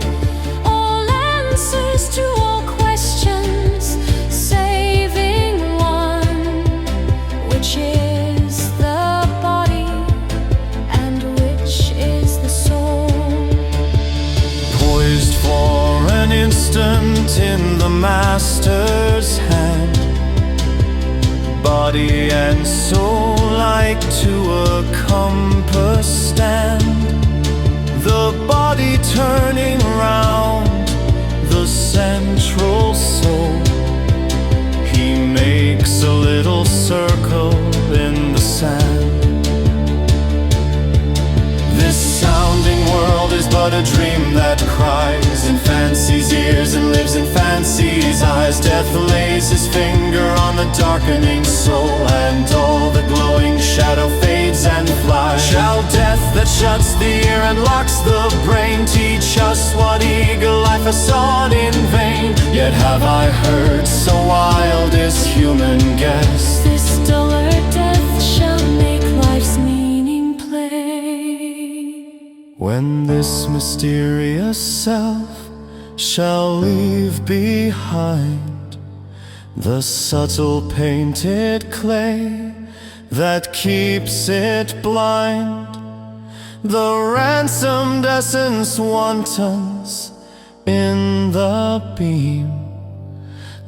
All answers to all questions, saving one, which is the body and which is the soul. Poised for an instant in the master's hand, body and soul like to a compass stand. The body turning round the central soul, he makes a little circle in the sand. This sounding world is but a dream that cries in fancy's ears and lives in fancy's eyes. Death lays his finger on the darkening soul, and all the glowing shadow fades and flies. Shall death that shuts the ear and locks the brain teach us what eager life has sought in vain? Yet have I heard so wild is human guess, This duller death shall make life's meaning plain. when this mysterious self shall leave behind the subtle painted clay that keeps it blind, the ransomed essence wantons in the beam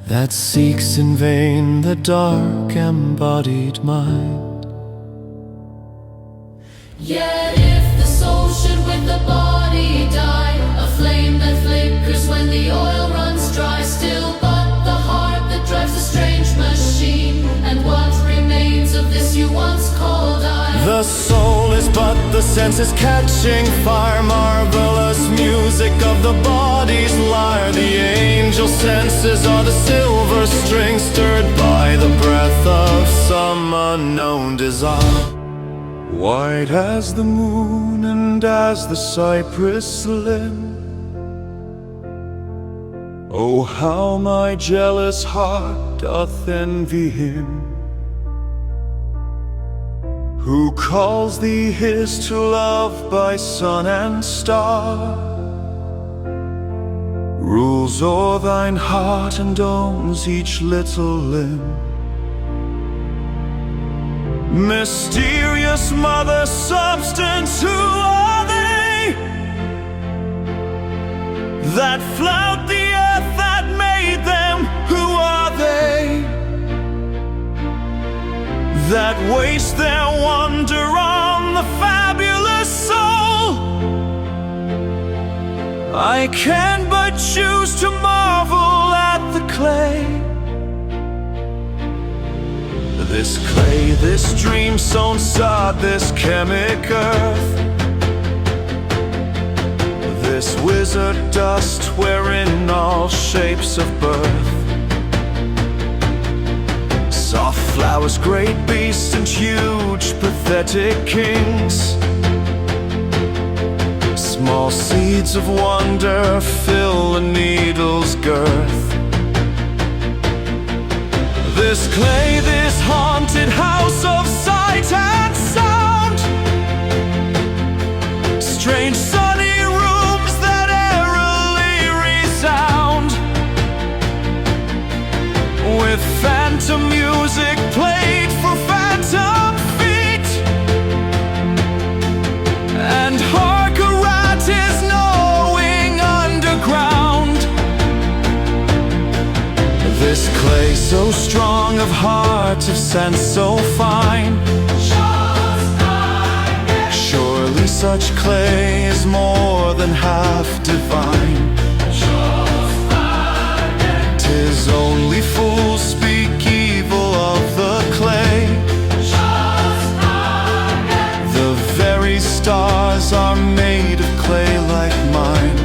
that seeks in vain the dark embodied mind. Yet if the soul should with the body die, a flame that flickers when the oil runs dry, still but the heart that drives the strange machine. And what remains of this you once called I? The soul is but the senses catching fire, marvelous music of the body's lyre. The angel senses are the silver strings stirred by the breath of some unknown desire. White as the moon and as the cypress limb, Oh, how my jealous heart doth envy him who calls thee his to love by sun and star, rules o'er thine heart and owns each little limb. Mysterious mother substance, who are they that flout the earth that made them? Who are they that waste their wonder on the fabulous soul? I can but choose to marvel at the clay. This clay, this dream-sown sod, this chemic earth, this wizard dust wherein all shapes of birth, soft flowers, great beasts, and huge pathetic kings, small seeds of wonder fill a needle's girth. This clay, this haunted house of sight and sound, strange sunny rooms that airily resound, with phantom music played for phantom feet, and hark at his knowing underground. This clay so strong of heart, of sense so fine, surely such clay is more than half divine. 'Tis only fools speak evil of the clay. The very stars are made of clay like mine.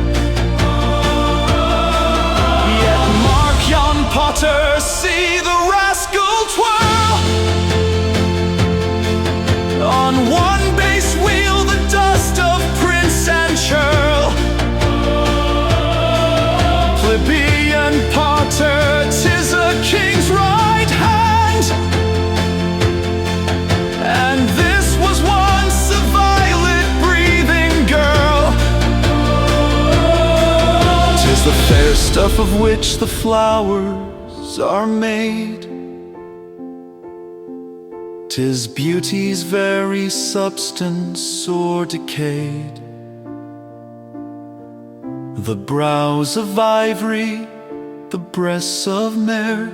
Potter, see the rascal twirl on one base wheel the dust of prince and churl. Plebeian Potter, 'tis a king's right hand, and this was once a violet-breathing girl. 'Tis the fair stuff of which the flowers are made, 'tis beauty's very substance sore decayed. The brows of ivory, the breasts of myrrh,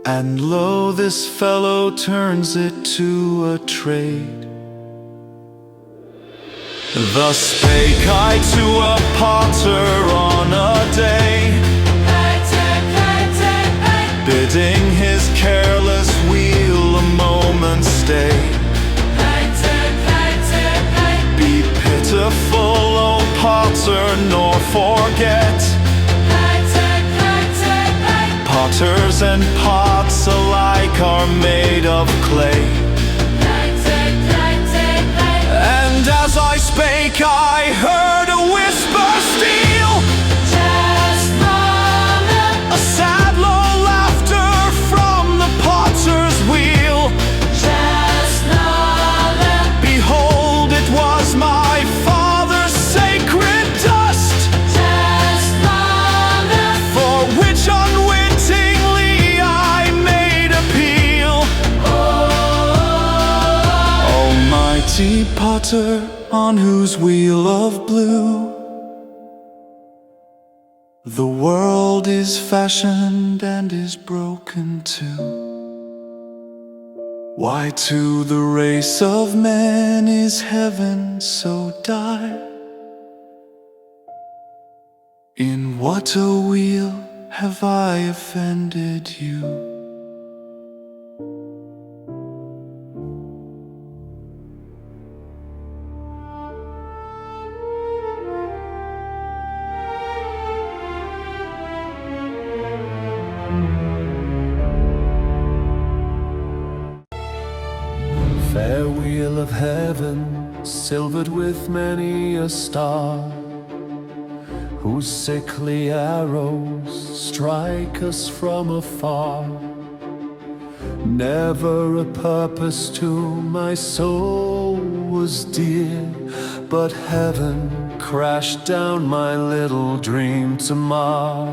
and lo, this fellow turns it to a trade. Thus spake I to a potter on a day, bidding his careless wheel a moment stay. Be pitiful, O potter, nor forget, potters and pots alike are made of clay. And as I spake, I heard a whisper steal, a sad low laughter from the potter's wheel. Behold, it was my father's sacred dust, for which unwittingly I made appeal. Almighty potter, on whose wheel of blue the world is fashioned and is broken too, why to the race of men is heaven so dire? In what a wheel have I offended you? Fair wheel of heaven, silvered with many a star, whose sickly arrows strike us from afar. Never a purpose to my soul was dear, but heaven crashed down my little dream to mar.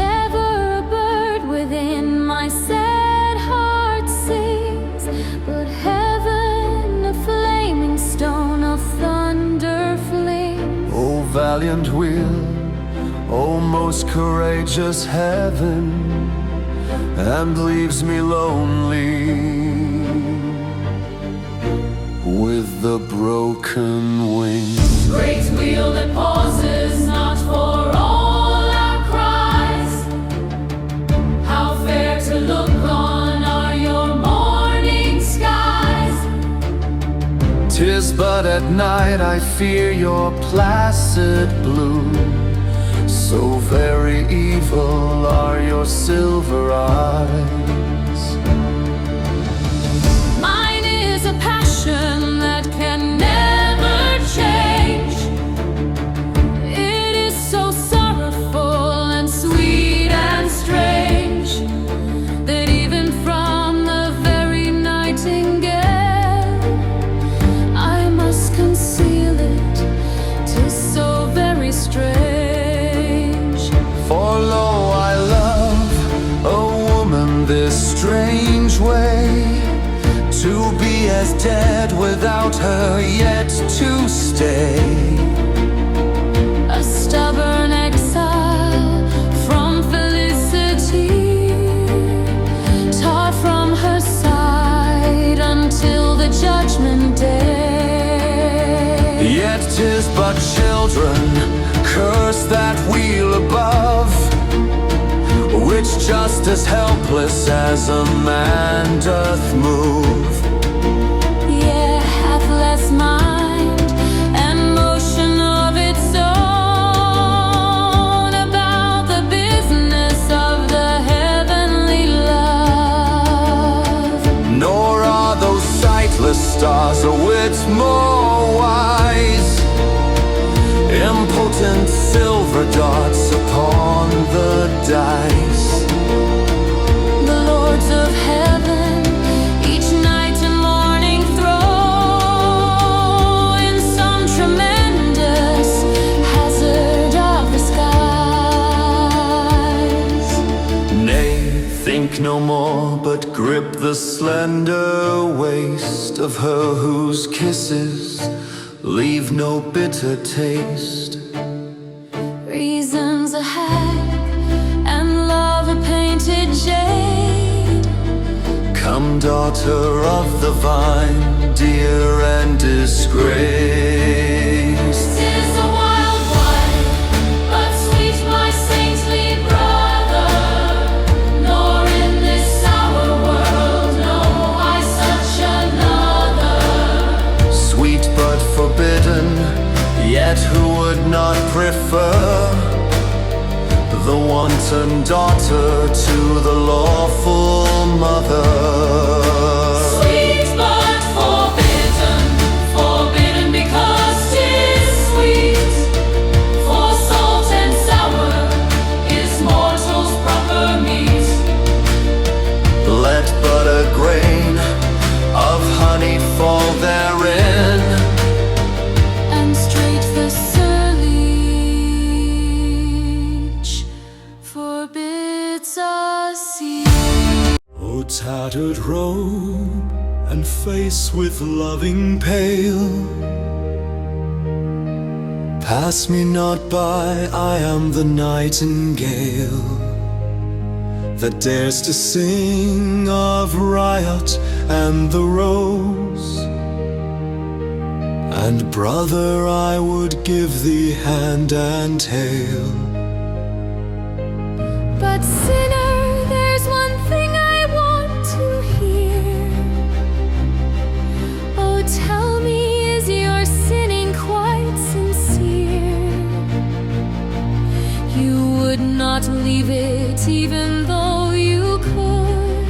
Never a bird within my sad heart sings, but heaven a flaming stone of thunder flings. O valiant will, O most courageous heaven, and leaves me lonely with the broken wings. Great wheel that pauses not for all our cries. How fair to look on are your morning skies. 'Tis but at night I fear your placid blue. So very evil are your silver eyes. Mine is a passion that can never change. It is so sorrowful and sweet and strange, that even from the very nightingale I must conceal it. 'Tis so very strange. For lo, I love a woman this strange way, to be as dead without her yet to stay. A stubborn exile from felicity, taught from her side until the judgment day. Yet 'tis but children curse that wheel above, which just as helpless as a man doth move. Yeah, hath less mind and motion of its own about the business of the heavenly love. Nor are those sightless stars a whit more wise, impotent silver dots upon the dice. The lords of heaven each night and morning throw in some tremendous hazard of the skies. Nay, think no more, but grip the slender waist of her whose kisses leave no bitter taste. Reason's a hag and love a painted jade. Come, daughter of the vine, dear and disgraced. 'Tis a wild one, but sweet, my saintly brother. Nor in this sour world know I such another. Sweet but forbidden, yet who would not prefer the wanton daughter to the lawful mother? Sweet but forbidden, forbidden because 'tis sweet. For salt and sour is mortal's proper meat. Let but a grain of honey fall therein, And straight the surleech forbids us see. O tattered robe and face with loving pale, pass me not by, I am the nightingale that dares to sing of riot and the rose. And brother, I would give thee hand and tail. But sinner, there's one thing I want to hear. Oh, tell me, is your sinning quite sincere? You would not leave it even though you could.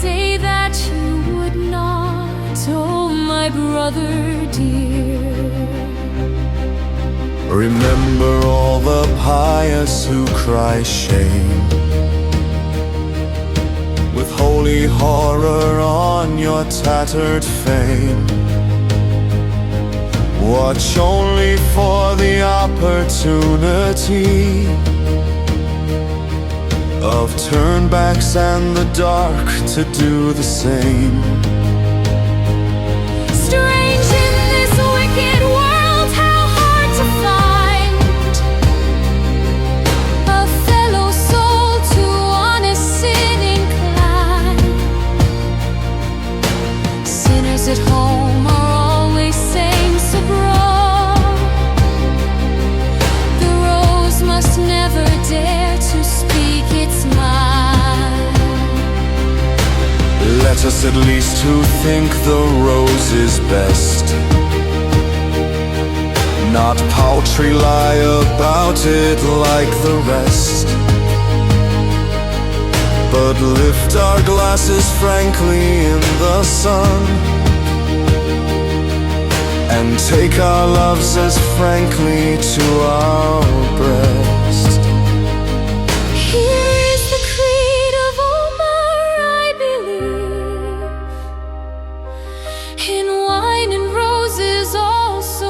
Say that you would not, oh my brother dear. Remember all the pious who cry shame, with holy horror on your tattered fame. Watch only for the opportunity of turnbacks and the dark to do the same. Strange in this wicked world, how hard to find a fellow soul to honest sin inclined. Sinners at home are always saints abroad. The rose must never dare to speak its mind. Let us at least who think the rose is best not paltry lie about it like the rest, but lift our glasses frankly in the sun, and take our loves as frankly to our breast. Here is the creed of Omar, I believe. In wine and roses also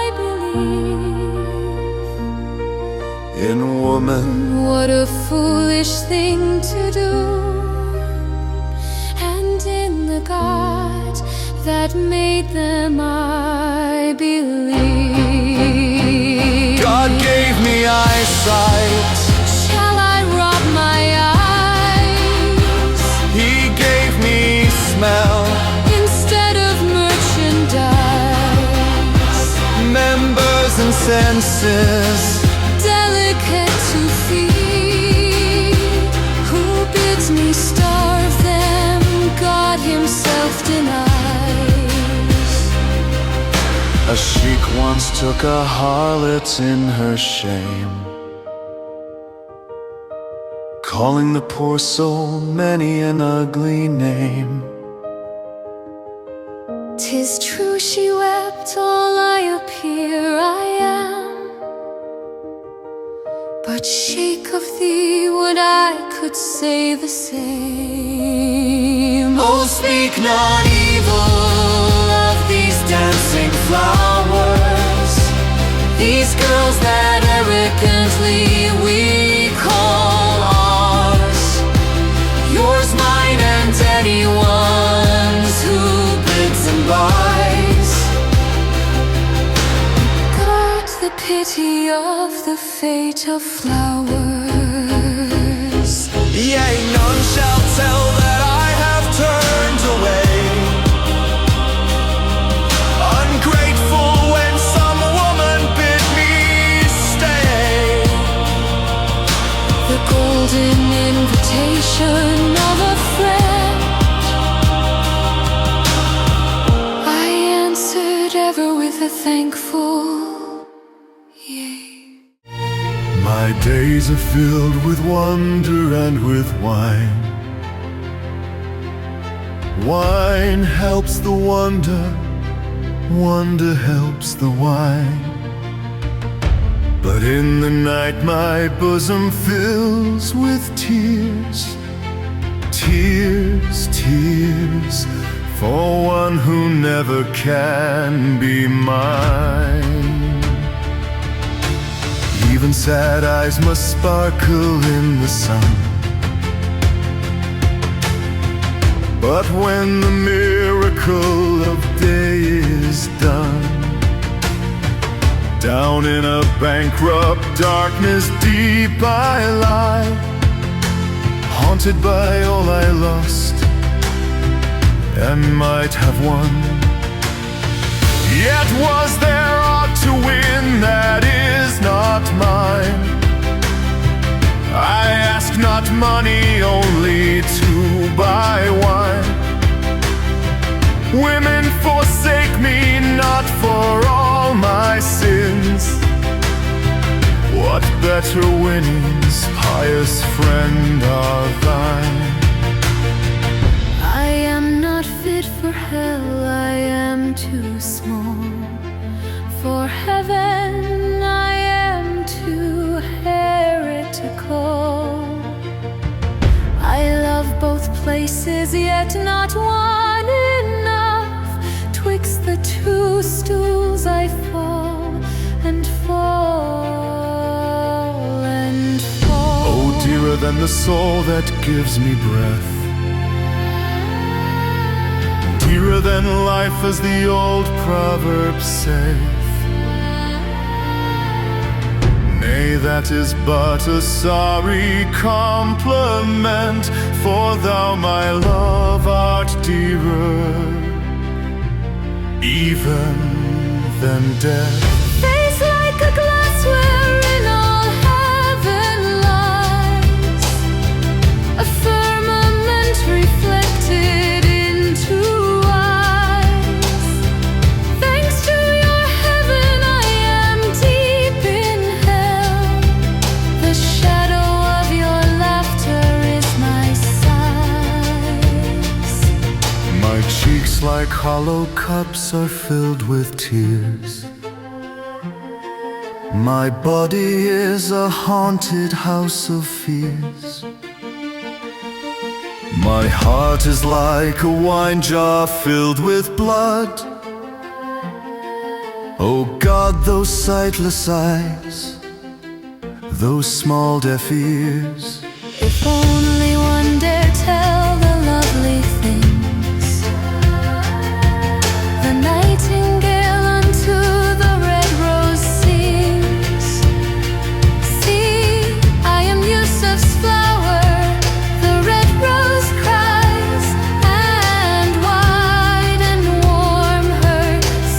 I believe. In woman, What a foolish thing to do. And in the God that made them I believe. God gave me eyesight, Shall I rob my eyes He gave me smell, instead of merchandise? members and senses, Delicate to feed. Who bids me starve them? God himself denies. A sheik once took a harlot in her shame, calling the poor soul many an ugly name. 'Tis true she wept, all I appear I am. But sheik of thee, would I could say the same. Oh, speak not evil of these dancing flowers, these girls that arrogantly we call ours. Yours, mine, and anyone's who bids and buys. God, the pity of the fate of flowers. Yea, none shall tell that I have turned away, ungrateful when some woman bid me stay. The golden invitation of a friend, I answered ever with a thankful yea. My days are filled with wonder and with wine. Wine helps the wonder, wonder helps the wine. But in the night my bosom fills with tears, tears, tears, for one who never can be mine. Even sad eyes must sparkle in the sun, but when the miracle of day is done, down in a bankrupt darkness deep I lie, haunted by all I lost and might have won. Yet was there aught to win that is not mine? I ask not money, only to buy wine. Women forsake me not for all my sins. What better winnings, pious friend, are thine? I am not fit for hell, I am too small for heaven. I places, yet not one enough. Twixt the two stools I fall and fall and fall. Oh, dearer than the soul that gives me breath, dearer than life, as the old proverb saith. Nay, that is but a sorry compliment, for thou, my love, art dearer even than death. Face like a glass wherein all heaven lies, a firmament reflected into eyes. Thanks to your heaven I am deep in hell. The shadow of your laughter is my sighs. My cheeks like hollow cups are filled with tears. My body is a haunted house of fears. My heart is like a wine jar filled with blood. Oh God, those sightless eyes, those small deaf ears. If only one dare tell the lovely things the nightingale unto the red rose sings. See, I am Yusuf's flower, the red rose cries, and wide and warm her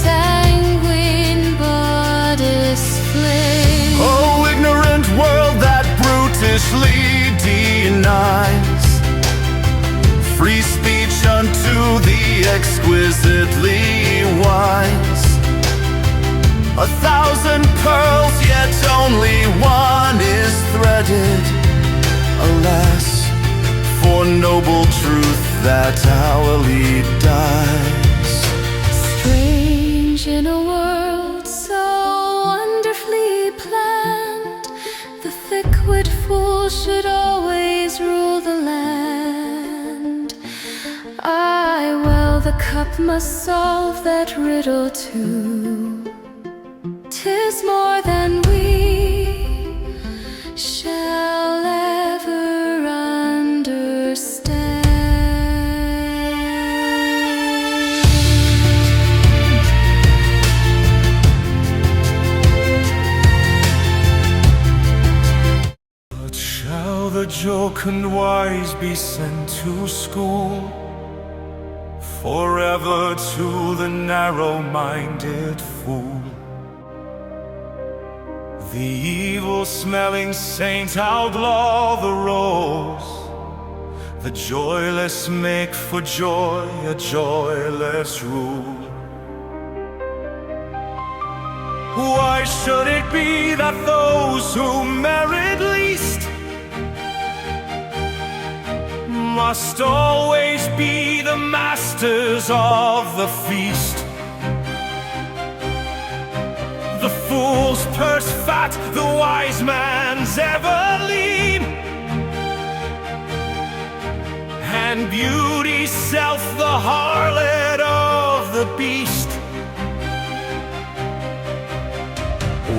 sanguine bodice flames. Oh, ignorant world that brutishly denies free speech unto the exquisitely wise. 1,000 pearls, yet only one is threaded. Alas, for noble truth that hourly dies. Strange in a world so wonderfully planned, the thick-wit fool should always rule the land. Aye, well, the cup must solve that riddle too. 'Tis more than we shall ever understand. But shall the jocund wise be sent to school, forever to the narrow-minded fool? The evil-smelling saint outlaw the rose, the joyless make for joy a joyless rule. Why should it be that those who merit least must always be the masters of the feast? The fool's purse fat, the wise man's ever lean, and beauty's self the harlot of the beast.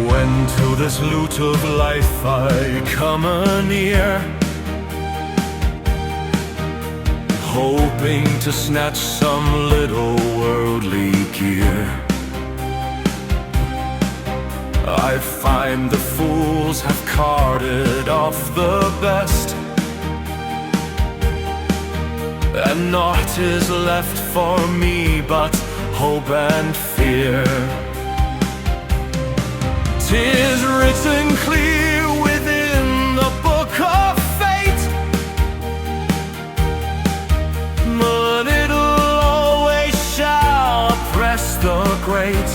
When to this loot of life I come anear, hoping to snatch some little worldly gear, I find the fools have carted off the best, and naught is left for me but hope and fear. 'Tis written clear within the book of fate, but it'll always shall oppress the great.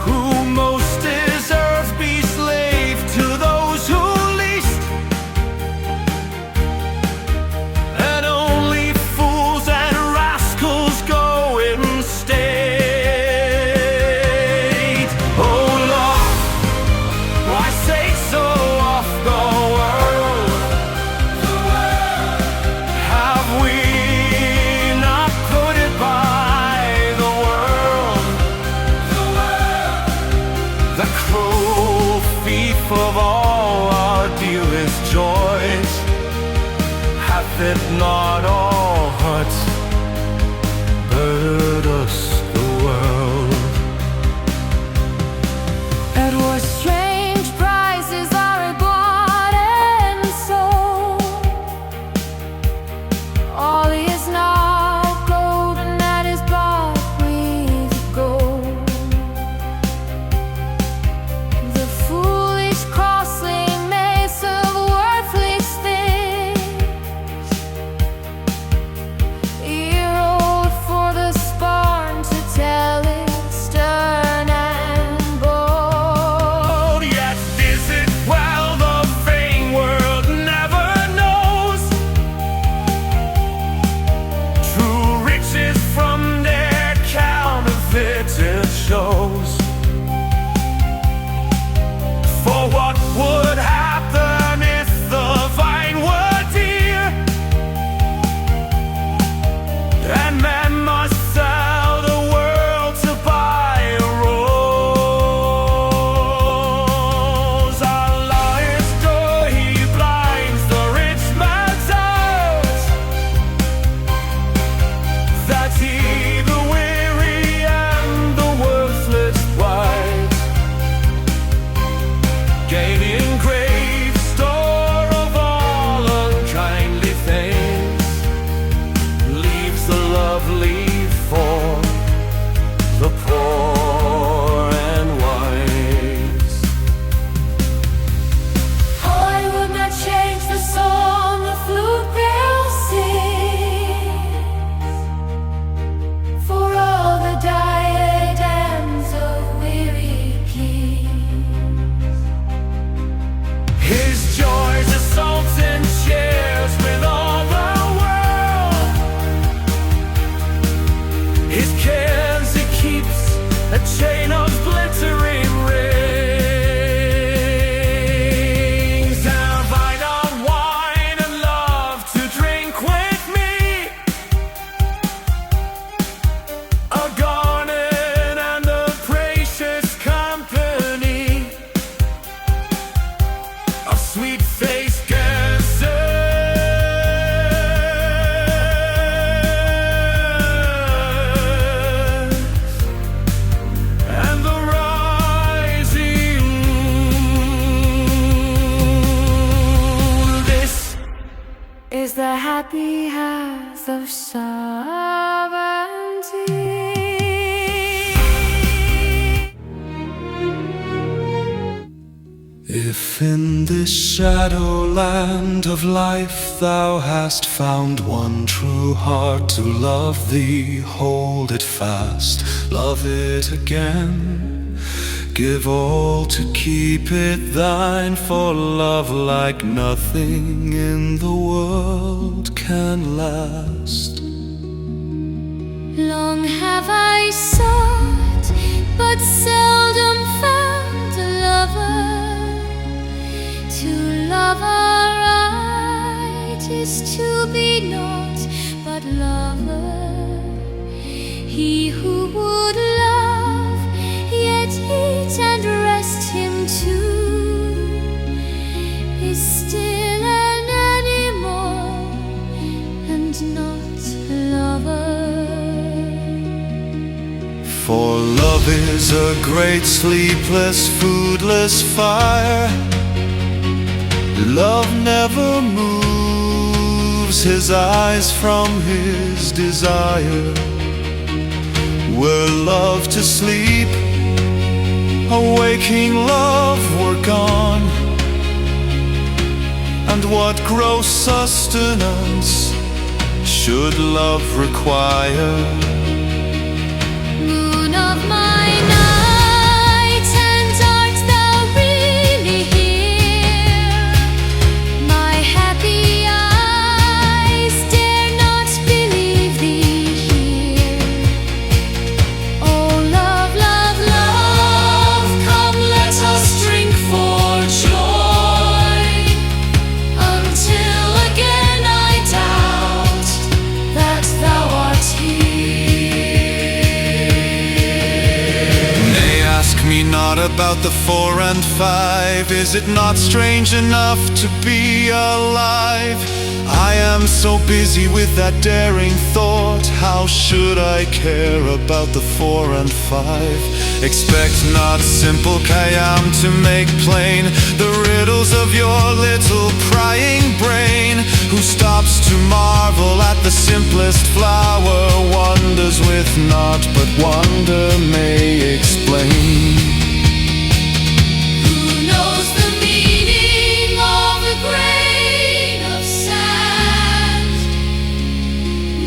Who most deserves be slave to those who least, and only fools and rascals go in state. Oh Lord, hath it not all hurt, burdened us the world. It was strange prices are bought and sold. All is now gold, and that is bought with gold. The foolish costly maze of worthless things, year-old for the scorn to tell it stern and bold. Yet is it well the vain world never knows true riches from their counterfeited shows. For what would happen if the vine were dear, and man must sell the world to buy a rose? Allah is good, He blinds the rich man's eyes, that He the weary and the worthless wise, gaining great store of all unkindly things, leaves the lovely for the poor and wise. I would not change the song the flute girl sings for all the diadems of weary kings. His joys assaults and shares with all the world. His cares He keeps a chain of glittering rings. Have I not wine and love to drink with me, a garnet and a precious company of sweet-faced gazelles, and the rising moon. This Is the happy house of sovereignty. If in this shadowland of life thou hast found one true heart to love thee, hold it fast, love it again. Give all to keep it thine, for love like nothing in the world can last. Long have I sought, but seldom found a lover. To love aright is to be naught but lover. He who would love, yet eat and rest him too, is still an animal and not a lover. For love is a great sleepless, foodless fire. Love never moves his eyes from his desire. Were love to sleep, a waking love were gone, and what gross sustenance should love require? Moon of my night, and art thou really here? My happy eyes dare not believe thee here. Oh love, love, love, come let us drink for joy, until again I doubt that thou art here. about the 4 and 5? Is it not strange enough to be alive? I am so busy with that daring thought. How should I care about the 4 and 5? Expect not simple Khayyam to make plain the riddles of your little prying brain, who stops to marvel at the simplest flower, wonders with naught but wonder may explain. Who knows the meaning of a grain of sand,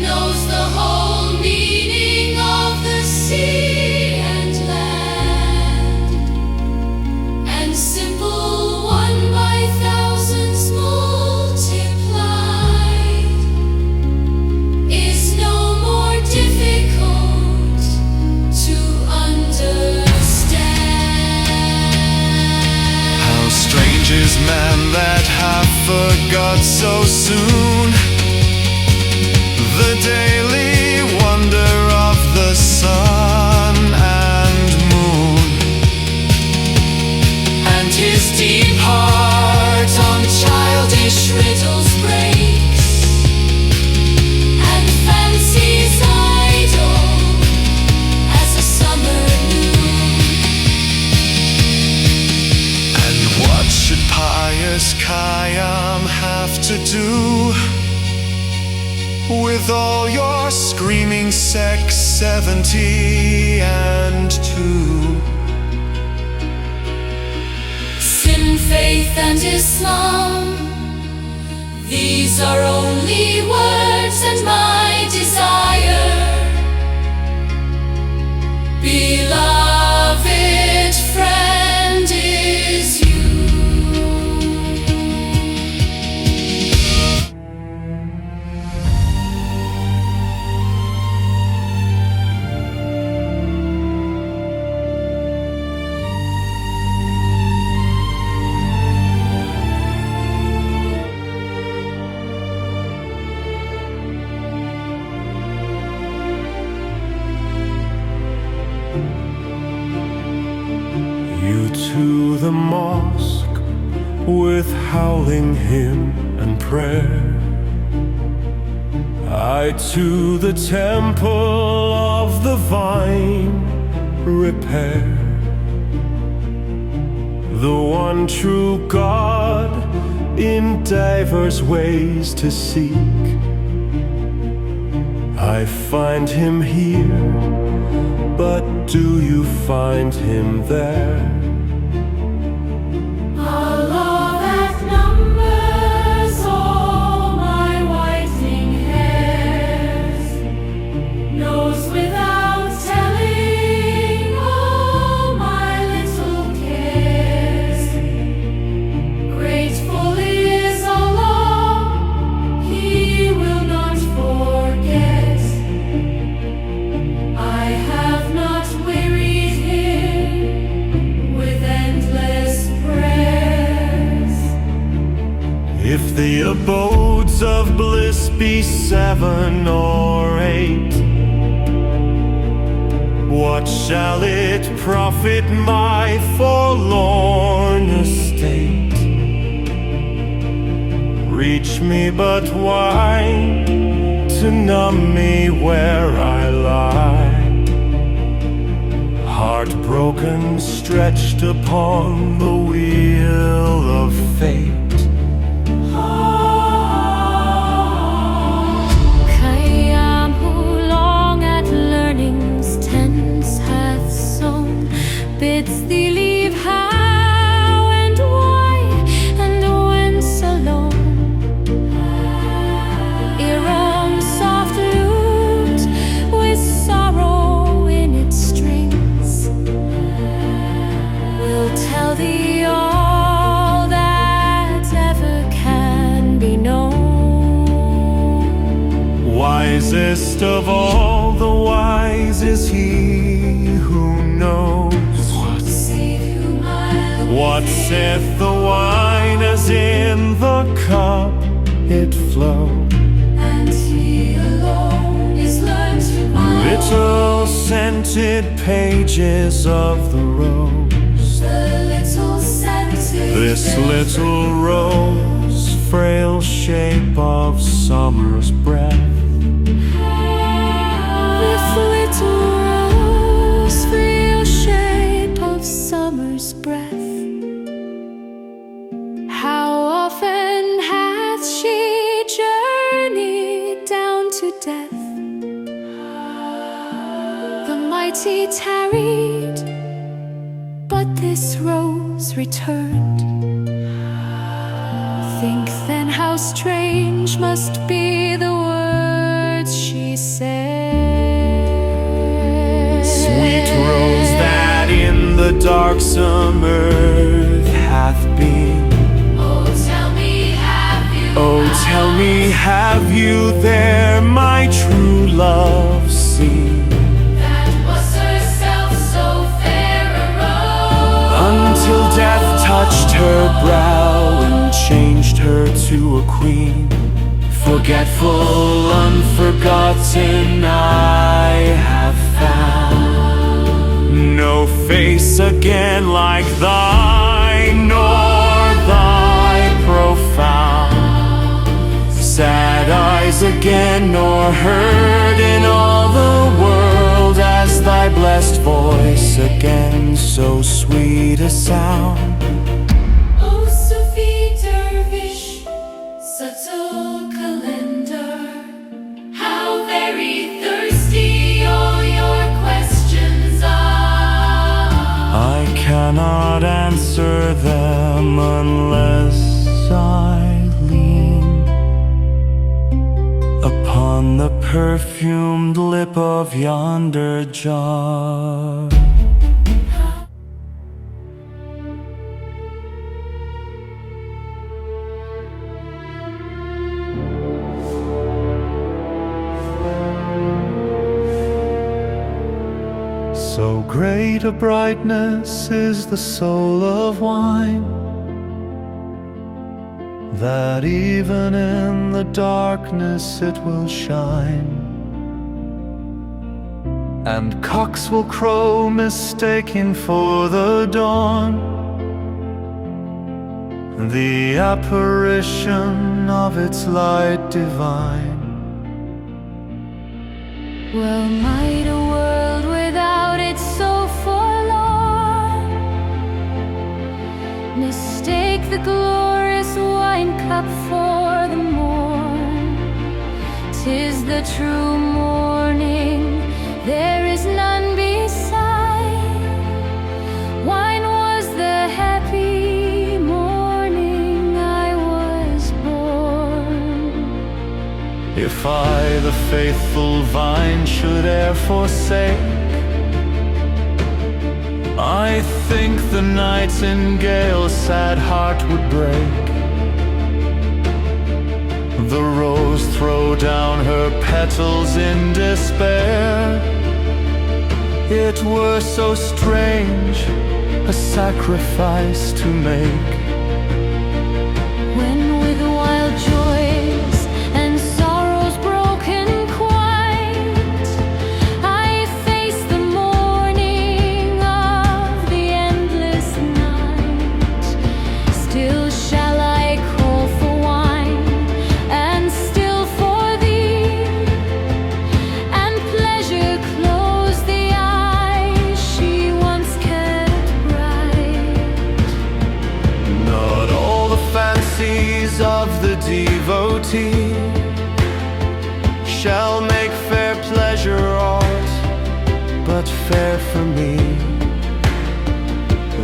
knows the whole meaning of the sea and land, and simple 1 by thousands multiplied is no more difficult to understand. How strange is man that hath forgot so soon the daily wonder of the sun and moon, And his deep heart on childish riddles breaks, and fancies idle as a summer noon. and what should pious Khayyam have to do with all your screaming sex 70 and 2? Sin, faith, and Islam, these are only words and my desire. Beloved friend is you. You to the mosque with howling hymn and prayer, I to the temple of the vine repair. The one true God in diverse ways to seek, I find him here, but do you find him there? Allah that numbers all my whitening hairs, knows without telling all my little cares. Grateful is Allah, He will not forget. I have not wearied Him with endless prayers. If the abodes of bliss be 7 or 8, what shall it profit my forlorn estate? Reach me but wine to numb me where I lie, heartbroken, stretched upon the wheel of fate. Khayyam, who long at learning's tents hath sown, bids thee leave how and why and whence alone. Iram's soft lute with sorrow in its strings will tell thee all that ever can be known. Wisest of all the wise is he who knows what saith the wine as in the cup it flows. And He alone is learned to buy Little scented pages of the rose, This little rose, frail shape of summer's breath. This little rose, frail shape of summer's breath. How often hath she journeyed down to death? The mighty tarried, but this rose returned. Think then how strange must be the words she said. Sweet rose that in the darksome earth hath been. Oh, tell me, have you? Oh, tell me, have you there my true love seen? That was herself so fair a rose. Until death touched her brow and changed her to a queen. Forgetful, unforgotten, I have found no face again like thine, nor thy profound sad eyes again, nor heard in all the world as thy blessed voice again, so sweet a sound. Oh, Sufi dervish, subtle calendar, how very thirsty all your questions are. I cannot answer them unless I lean upon the perfumed lip of yonder jar. So great a brightness is the soul of wine, that even in the darkness it will shine, and cocks will crow mistaken for the dawn, the apparition of its light divine. Well, might a world without it so forlorn mistake the glorious wine cup for the morn? 'Tis the true morning, there is none beside. Wine was the happy morning I was born. If I, the faithful vine, should e'er forsake, I think the nightingale's sad heart would break. The rose throw down her petals in despair. It were so strange a sacrifice to make, When with wild joys and sorrows broken quite, I face the morning of the endless night. Still shall I call for wine, and still for thee, and pleasure close the eyes she once kept bright. not all the fancies of the devotee shall make fair pleasure aught but fair for me.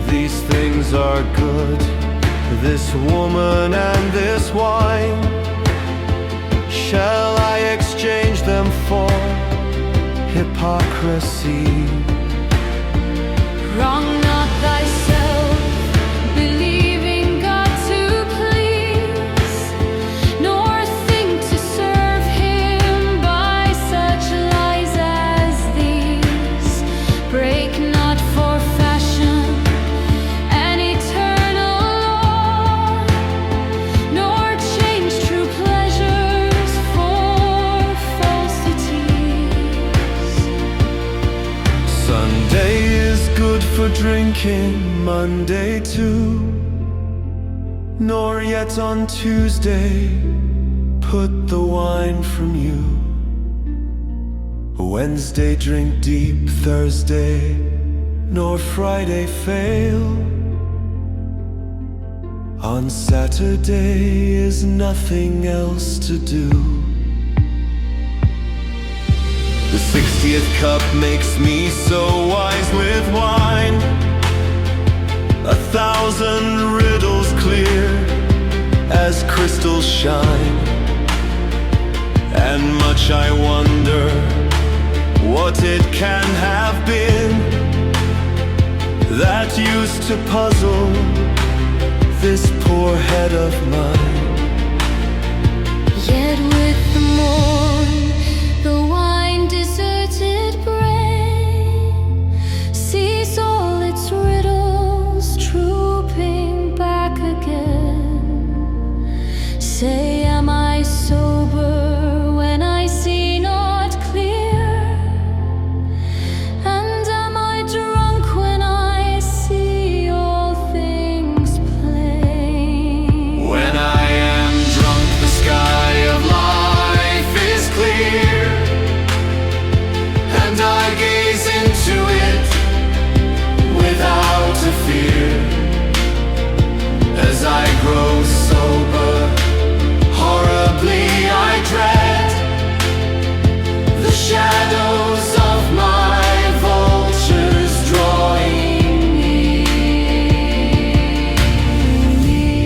These things are good, this woman and this wine. Shall I exchange them for hypocrisy? Wrong not thyself, believing God to please, nor think to serve Him by such lies as these. Break not for fashion an eternal law, nor change true pleasures for falsities. Sunday is good for drinking, Monday too, nor yet on Tuesday put the wine from you. Wednesday drink deep, Thursday nor Friday fail. On Saturday is nothing else to do. The 60th cup makes me so wise with wine. 1,000 riddles clear as crystals shine. And much I wonder what it can have been that used to puzzle this poor head of mine. Yet with the morn, the wine deserted brain sees all its riddles trooping back again. Say, am I sober when I see not clear? And am I drunk when I see all things plain? When I am drunk, the sky of life is clear, and I gaze into it without a fear. As I grow sober, horribly I dread the shadows of my vultures drawing near.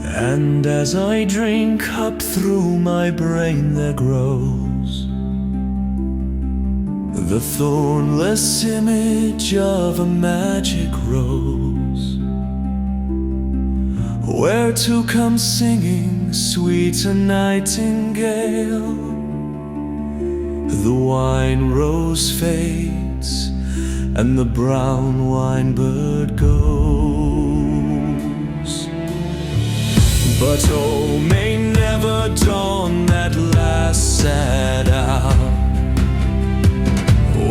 And as I drink up through my brain there grows the thornless image of a magic rose, where to come singing sweet a nightingale. The wine rose fades and the brown wine bird goes. But oh, may never dawn that last sad hour,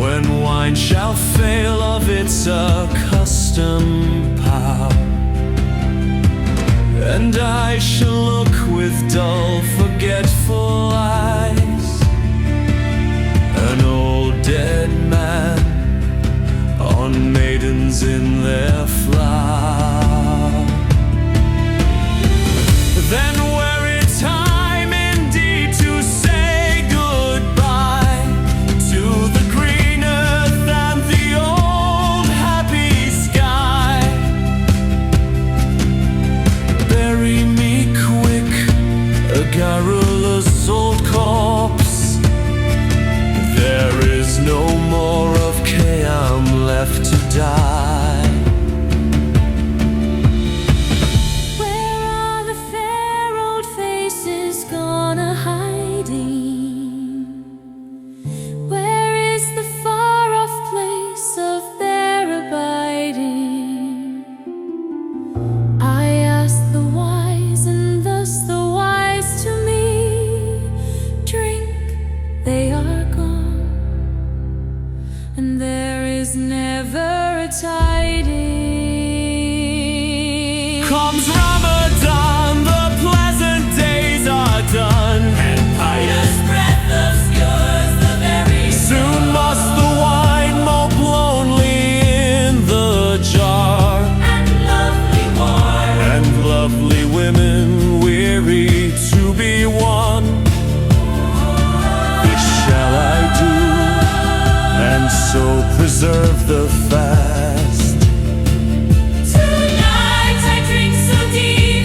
when wine shall fail of its accustomed power, and I shall look with dull, forgetful eyes, an old dead man on maidens in their flower. Then were it time indeed to say goodbye to the green earth and the old happy sky. Bury me quick, a garrulous old corpse. There is no more of Khayyam left to die. Where are the fair old faces gone a-hiding? Where is the far-off place of their abiding? I ask the wise, and thus the wise to me drink, they are gone, and there is never a tiding. Comes Ramadan, the pleasant days are done, and pious breath obscures the very soon must the wine mope lonely in the jar, and lovely women weary to be won. This shall I do, and so preserve the fast. Tonight I drink so deep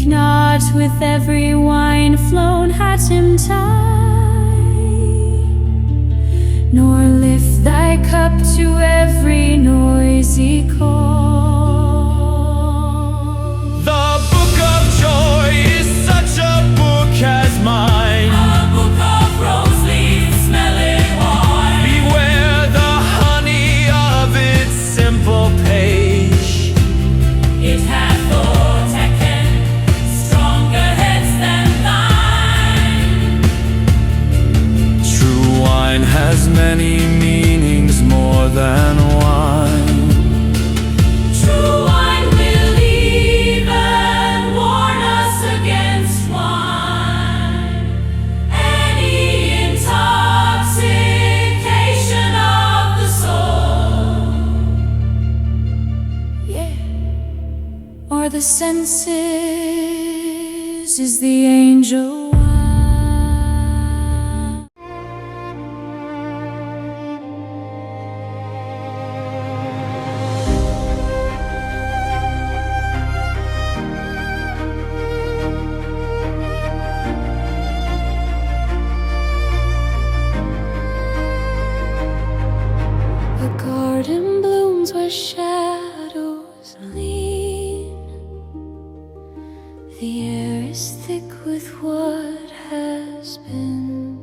Think not with every wine flown at him tie, nor lift thy cup to every noisy call. The book of joy is such a book as mine. A book of rose leaves smelling wine. Beware the honey of its simple page. It hath taken stronger heads than thine. True wine has many meanings more than wine. True wine will even warn us against wine. Any intoxication of the soul, or the senses is the angel wine. A garden blooms where shadows lean. The air is thick with what has been.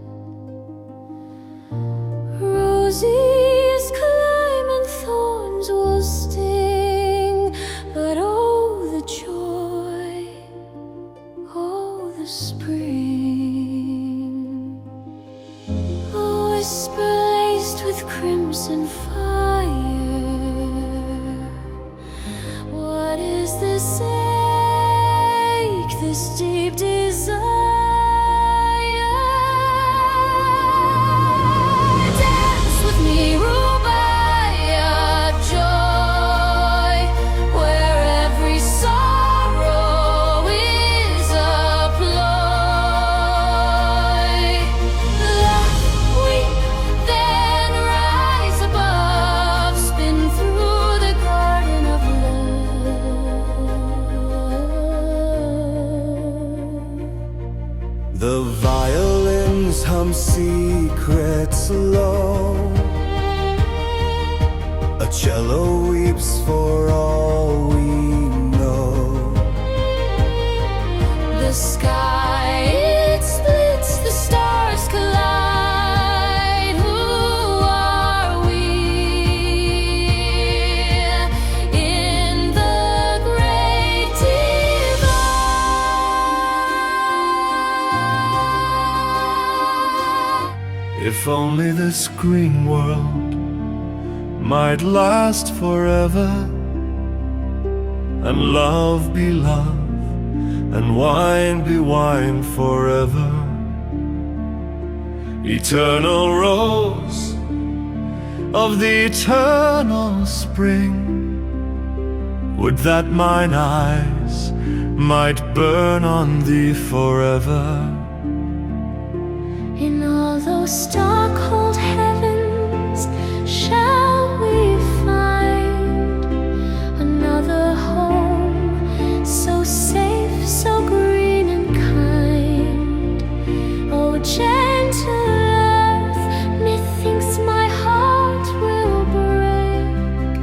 Roses climb and thorns will sting, but oh the joy, oh the spring. A whisper laced with crimson fire. What is this ache, this deep desire? Dance with me, Rubaiyat, joy, where every sorrow is a ploy. Laugh, weep, then rise above, spin through the garden of love. The violins hum secrets low. A cello weeps for all we know. The sky, it splits, the stars collide. Who are we in the great divide? If only this green world might last forever, and love be love, and wine be wine forever. Eternal rose of the eternal spring, would that mine eyes might burn on thee forever. In all those dark cold heavens shall we find another home, so safe, so green and kind. Oh gentle earth, methinks my heart will break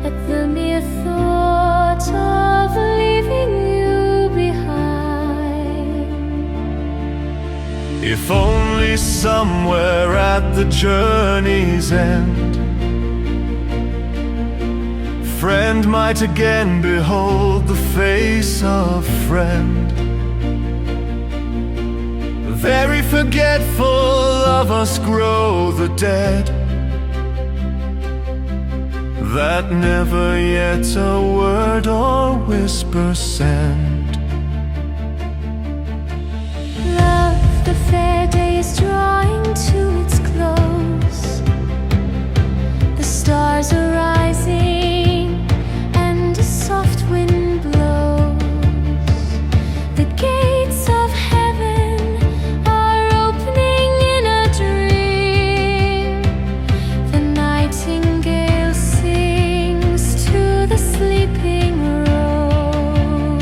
at the mere thought of leaving you behind. If only somewhere at the journey's end, friend might again behold the face of friend. Very forgetful of us grow the dead, that never yet a word or whisper send. Love, the fair day is drawing to its close. The stars are rising and a soft wind blows. The gates of heaven are opening in a dream. The nightingale sings to the sleeping rose.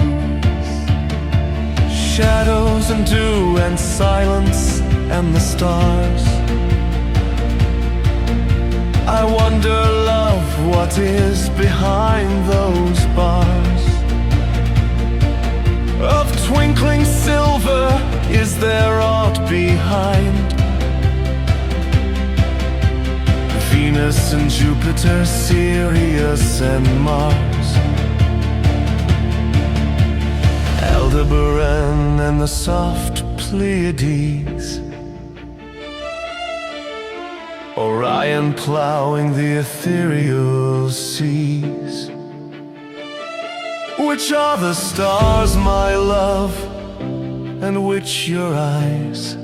shadows and dew and silence and the stars. I wonder, love, what is behind those bars of twinkling silver? Is there aught behind Venus and Jupiter, Sirius and Mars, Aldebaran and the soft Pleiades, Orion plowing the ethereal seas? Which are the stars, my love, and which your eyes?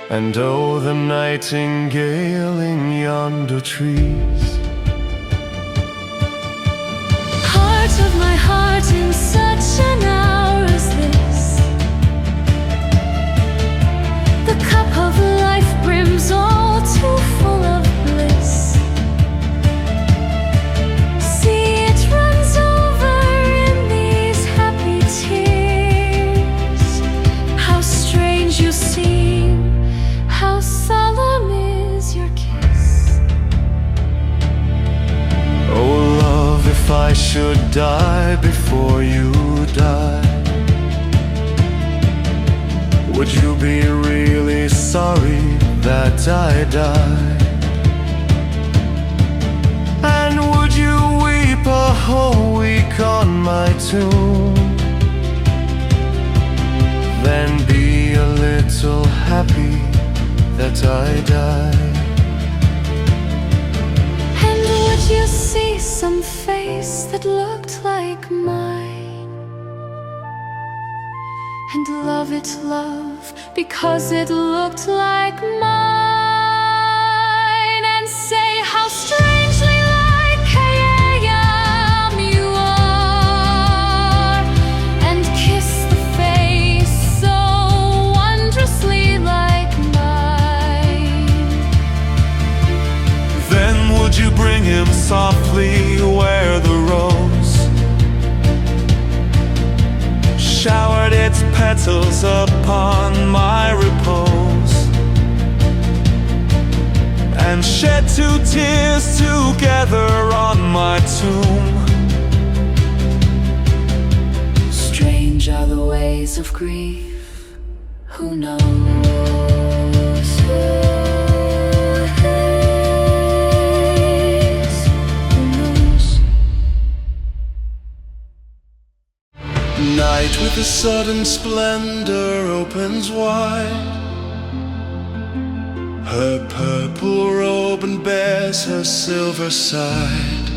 And oh, the nightingale in yonder trees. Heart of my heart, in such an hour as this, the cup of life brims all too full of bliss. See, it runs over in these happy tears. How strange you seem, how solemn is your kiss. Oh love, if I should die before you die, would you be really sorry that I died? And would you weep a whole week on my tomb, then be a little happy that I died? And would you see some face that looked like mine, and love it, love, because it looked like mine, and say how strangely like I am you are, and kiss the face so wondrously like mine? Then would you bring him softly where the rose showered its petals upon my repose, and shed 2 tears together on my tomb? Strange are the ways of grief, who knows? Night with a sudden splendor opens wide her purple robe and bears her silver side.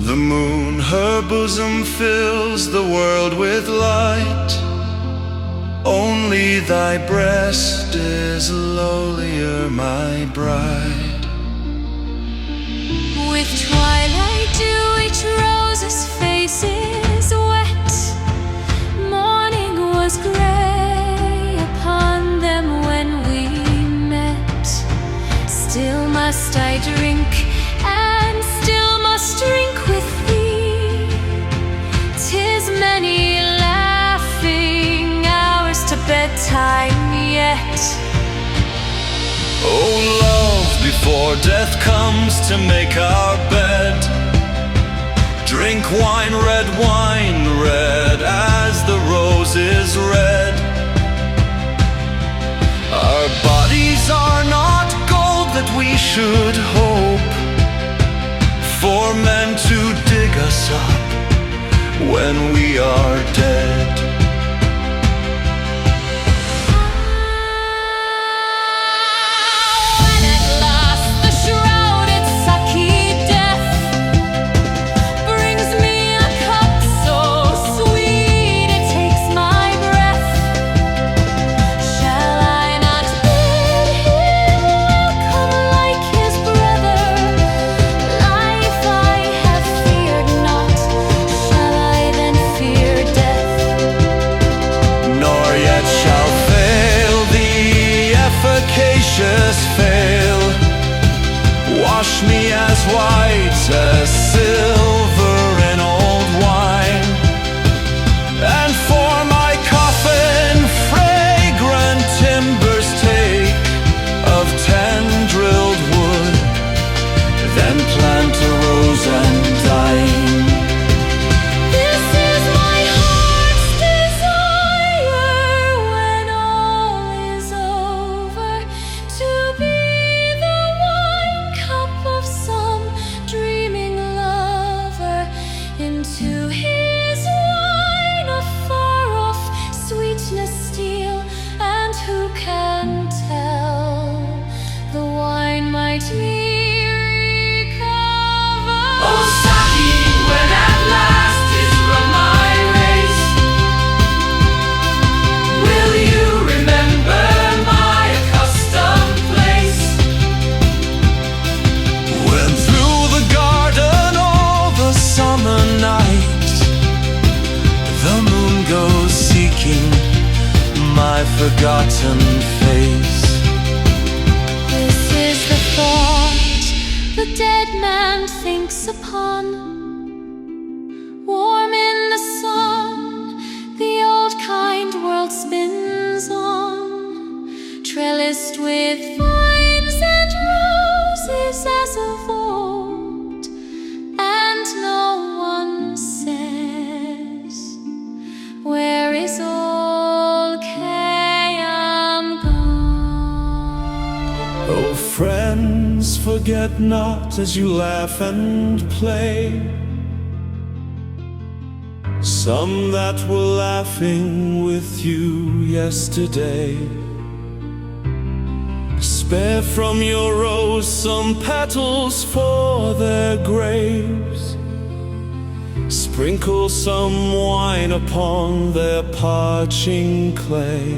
The moon, her bosom fills the world with light. Only thy breast is lowlier, my bride. With twilight dew each rose's face is wet. Morning was gray upon them when we met. Still must I drink, and still must drink with thee. 'Tis many laughing hours to bedtime yet. Oh love, before death comes to make our bed, drink wine, red as the rose is red. Our bodies are not gold that we should hope for men to dig us up when we are dead. Shall I then fear death? forgotten face. This is the thought the dead man thinks upon. Warm in the sun, the old kind world spins on, trellised with vines and roses as of old, and no one says, where is old Kayam gone? Oh friends, forget not as you laugh and play some that were laughing with you yesterday. Spare from your rose some petals for their graves. Sprinkle some wine upon their parching clay.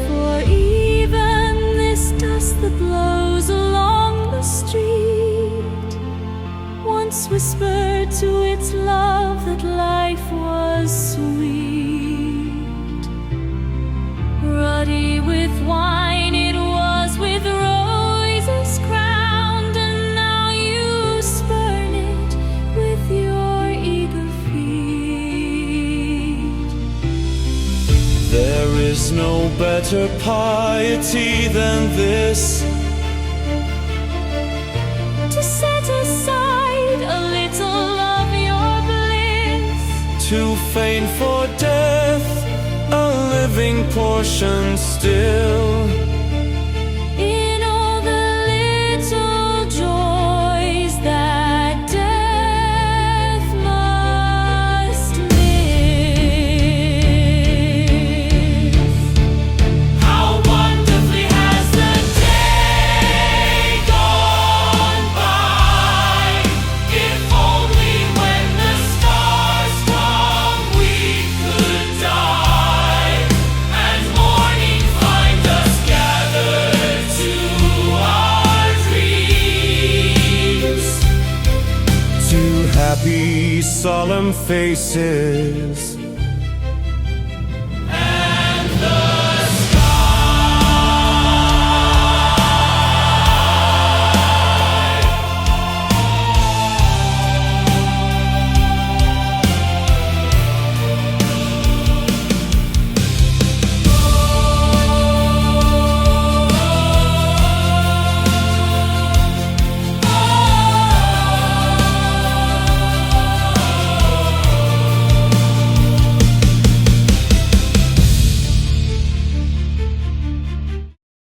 For even this dust that blows along the street once whispered to its love that life was sweet. Ruddy with wine it was, with roses crowned, and now you spurn it with your eager feet. There is no better piety than this, to set aside a little of your bliss, to feign for death a living portion still. in all the little joys that death must miss. How wonderfully has the day gone by. If only when the stars come we could die, and morning find us gathered to our dreams. Two happy solemn faces